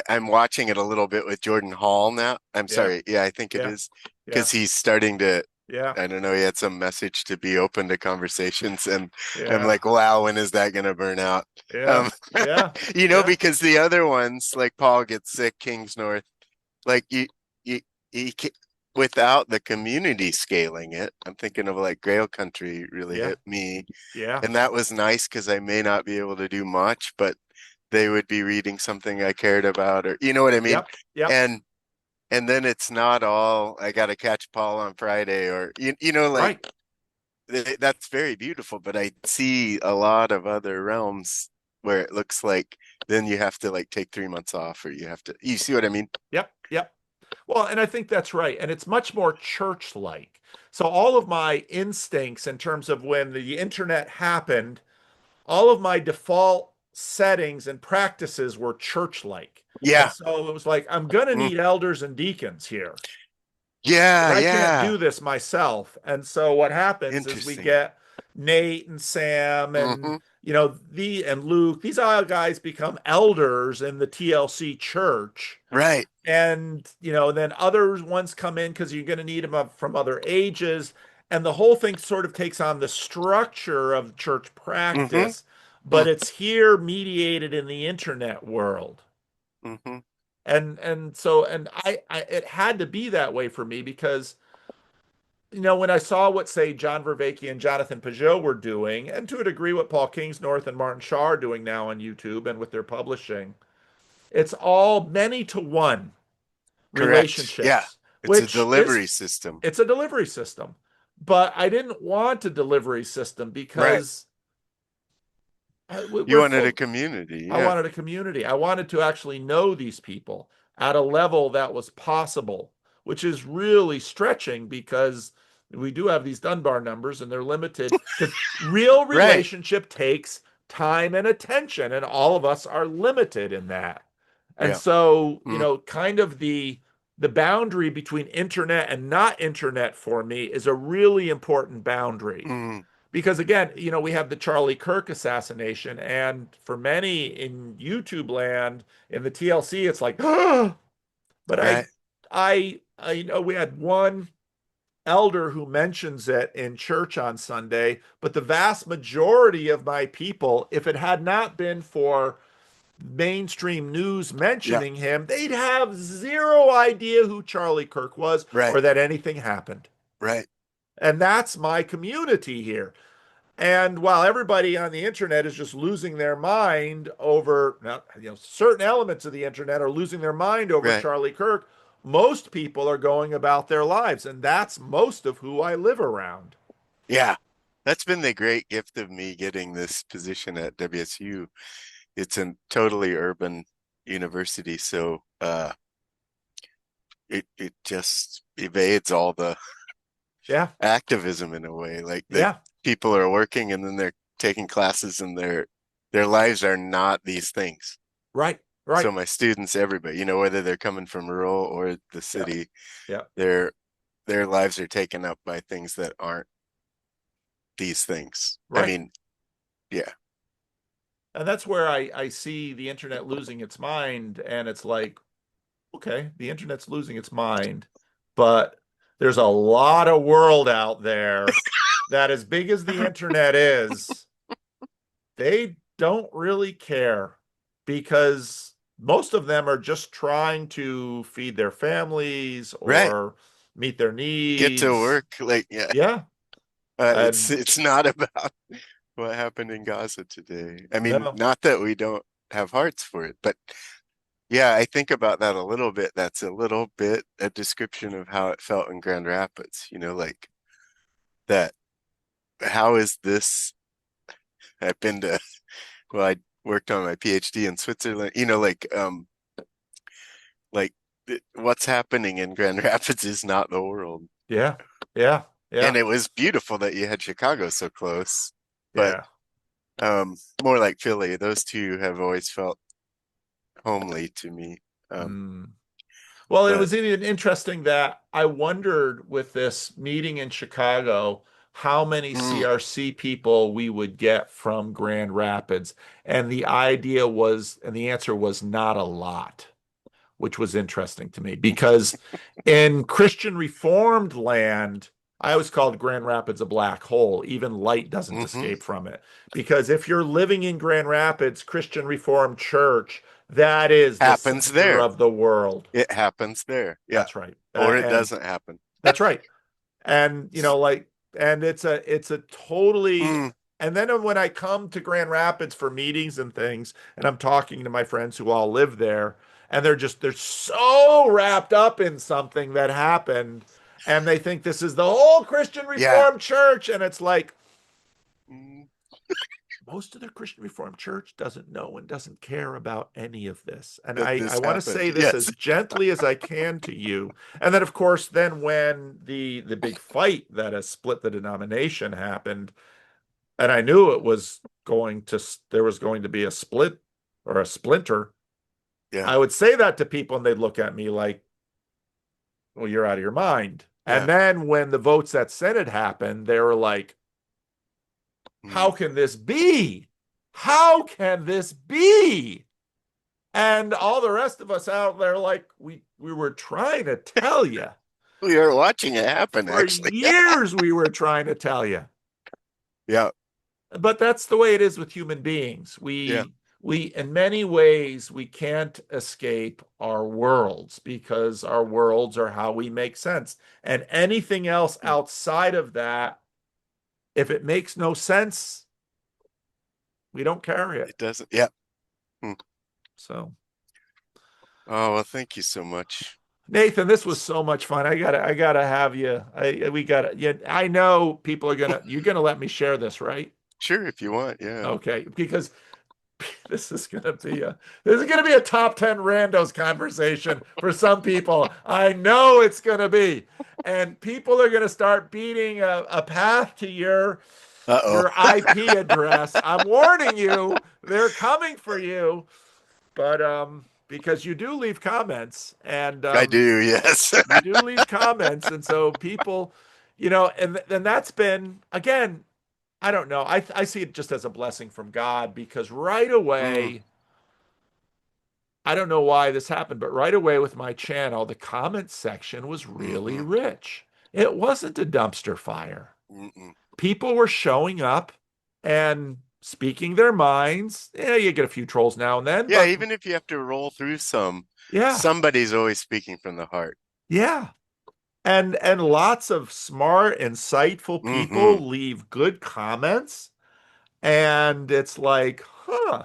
I'm watching it a little bit with Jordan Hall now. I'm yeah sorry. Yeah, I think it yeah is yeah because he's starting to, yeah I don't know, he had some message to be open to conversations, and I'm yeah like, wow, when is that going to burn out? yeah Um, yeah yeah because the other ones like Paul gets sick, Kingsnorth, like you, he, without the community scaling it. I'm thinking of like Grail Country really Yeah. hit me. Yeah. And that was nice because I may not be able to do much, but they would be reading something I cared about, or you know what I mean? Yep. Yep. And and then it's not all I got to catch Paul on Friday, or you know, like Right. that's very beautiful, but I see a lot of other realms where it looks like then you have to like take 3 months off, or you have to, you see what I mean? Yep. Yep. Well, and I think that's right. And it's much more church-like. So all of my instincts in terms of when the internet happened, all of my default settings and practices were church-like. And Yeah. so it was like, I'm going to Mm. need elders and deacons here because Yeah, I can't yeah. do this myself. And so what happens is we Interesting. get Nate and Sam and Hmm. and Luke. These all guys become elders in the TLC church. Right. And then other ones come in because you're going to need them from other ages. And the whole thing sort of takes on the structure of church Hmm. practice, but it's here mediated in the internet world. Hmm. And it had to be that way for me because when I saw what, say, John Vervaeke and Jonathan Peugeot were doing, and to a degree what Paul Kingsnorth and Martin Shaw are doing now on YouTube and with their publishing, it's all many to one Correct. Yeah. relationships, It's a which is delivery system. it's a delivery system. But I didn't want a delivery system Right. because You we're wanted a full. community. I Yeah. wanted a community. I wanted to actually know these people at a level that was possible, which is really stretching because we do have these Dunbar numbers and they're limited because real Right. relationship takes time and attention, and all of us are limited in that. And Yeah. so, Mm. kind of the boundary between internet and not internet for me is a really important boundary Mm. because again, we have the Charlie Kirk assassination, and for many in YouTube land, in the TLC, it's like, but Right. I know we had one elder who mentions it in church on Sunday, but the vast majority of my people, if it had not been for mainstream news Yeah. mentioning him, they'd have zero idea who Charlie Kirk was Right. or that anything happened. Right. And that's my community here. And while everybody on the internet is just losing their mind over, certain elements of the internet are losing their mind over Right. Charlie Kirk, most people are going about their lives. And that's most of who I live around. Yeah. That's been the great gift of me getting this position at WSU. It's a totally urban university, so it just evades all the Yeah. activism in a way. Like the Yeah. people are working and then they're taking classes, and their lives are not these things. Right. So Right. my students, everybody, whether they're coming from rural or the Yeah. city, Yeah. their their lives are taken up by things that aren't these things. I Right. mean, yeah. And that's where I see the internet losing its mind. And it's like, okay, the internet's losing its mind, but there's a lot of world out there that, as big as the internet is, they don't really care because most of them are just trying to feed their families Right. or meet their Get to needs. work. Like, yeah. Yeah. It's And it's not about what happened in Gaza today. I mean, no, not that we don't have hearts for it, but yeah, I think about that a little bit. That's a little bit a description of how it felt in Grand Rapids, like that. How is this? I've been to, well, I worked on my PhD in Switzerland, like what's happening in Grand Rapids is not the world. yeah, yeah, And yeah, it was beautiful that you had Chicago so close, but yeah. more like Philly. Those two have always felt homely to me. Um, Mm. Well, it but was even interesting that I wondered with this meeting in Chicago how many mm, CRC people we would get from Grand Rapids. And the answer was not a lot, which was interesting to me because in Christian Reformed land, I always called Grand Rapids a black hole. Even light doesn't mhm, escape from it. Because if you're living in Grand Rapids, Christian Reformed Church, That is the happens center there. of the world. It happens there. Yeah. That's right. Or it And doesn't happen. that's right. And like, and it's a totally. Mm, And then when I come to Grand Rapids for meetings and things, and I'm talking to my friends who all live there, and they're so wrapped up in something that happened, and they think this is the whole Christian yeah. Reformed Church, and it's like Mm, most of the Christian Reformed Church doesn't know and doesn't care about any of this. And that I this want to happened. say this Yes. as gently as I can to you. And then, of course, then when the big fight that has split the denomination happened, and I knew it was there was going to be a split or a splinter, Yeah. I would say that to people and they'd look at me like, well, you're out of your mind. And Yeah. then when the votes at Senate happened, they were like, how Mm. can this be? How can this be? And all the rest of us out there, like, we were trying to tell you. We are watching it happen, For actually. years, we were trying to tell you. Yeah. But that's the way it is with human beings. Yeah. In many ways, we can't escape our worlds because our worlds are how we make sense. And anything else Mm. outside of that, if it makes no sense, we don't carry it. It doesn't. Yeah. Mm. So, Oh, well, thank you so much. Nathan, this was so much fun. I gotta have you. We gotta. Yeah, I know people are you're gonna let me share this, right? Sure, if you want. Yeah. Okay, because this is gonna be a top 10 randos conversation for some people. I know it's gonna be, and people are gonna start beating a path to Uh-oh. your IP address. I'm warning you, they're coming for you. But because you do leave comments, and I do, yes. you do leave comments, and so people, and then that's been again. I don't know. I see it just as a blessing from God because right Mm, away, I don't know why this happened, but right away with my channel, the comment section was really mm-hmm, rich. It wasn't a dumpster fire. mm-mm. People were showing up and speaking their minds. Yeah, you get a few trolls now and then, Yeah, but even if you have to roll through some, yeah, somebody's always speaking from the heart. yeah. And lots of smart, insightful Mm-hmm. people leave good comments. And it's like, huh.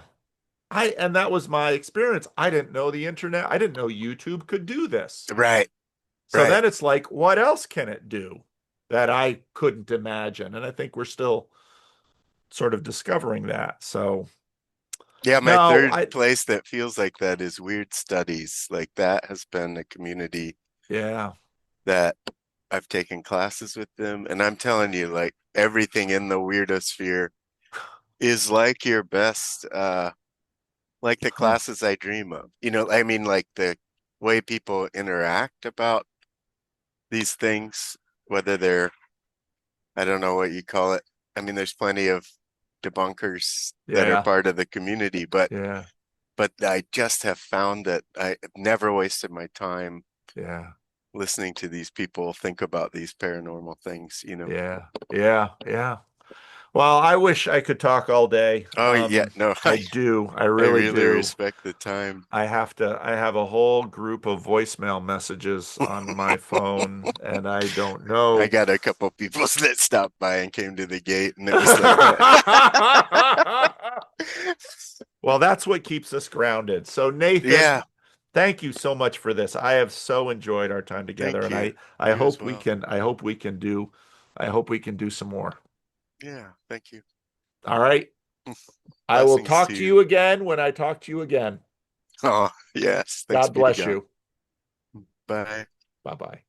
And that was my experience. I didn't know the internet. I didn't know YouTube could do this. Right, So right. then it's like, what else can it do that I couldn't imagine? And I think we're still sort of discovering that. So Yeah, my no, third place that feels like that is Weird Studies. Like that has been a community yeah, that I've taken classes with them, and I'm telling you, like everything in the weirdosphere is like your best, like the huh, classes I dream of. I mean, like the way people interact about these things, whether they're, I don't know what you call it. I mean, there's plenty of debunkers that are yeah, part of the community, but yeah, I just have found that I've never wasted my time yeah, listening to these people think about these paranormal things. yeah, yeah, yeah. Well, I wish I could talk all day. Oh yeah, no, I do. I I really really do. respect the time. I have a whole group of voicemail messages on my phone, and I don't I know. got a couple people that stopped by and came to the gate, and it was like, Well, that's what keeps us grounded. So, Nathan, yeah, thank you so much for this. I have so enjoyed our time together, thank and you. I You as hope well. I hope we can do some more. Yeah, thank you. All right. I will Blessings to talk to you. you again when I talk to you again. Oh, yes. Thanks God be to bless God. you. Bye. Bye bye.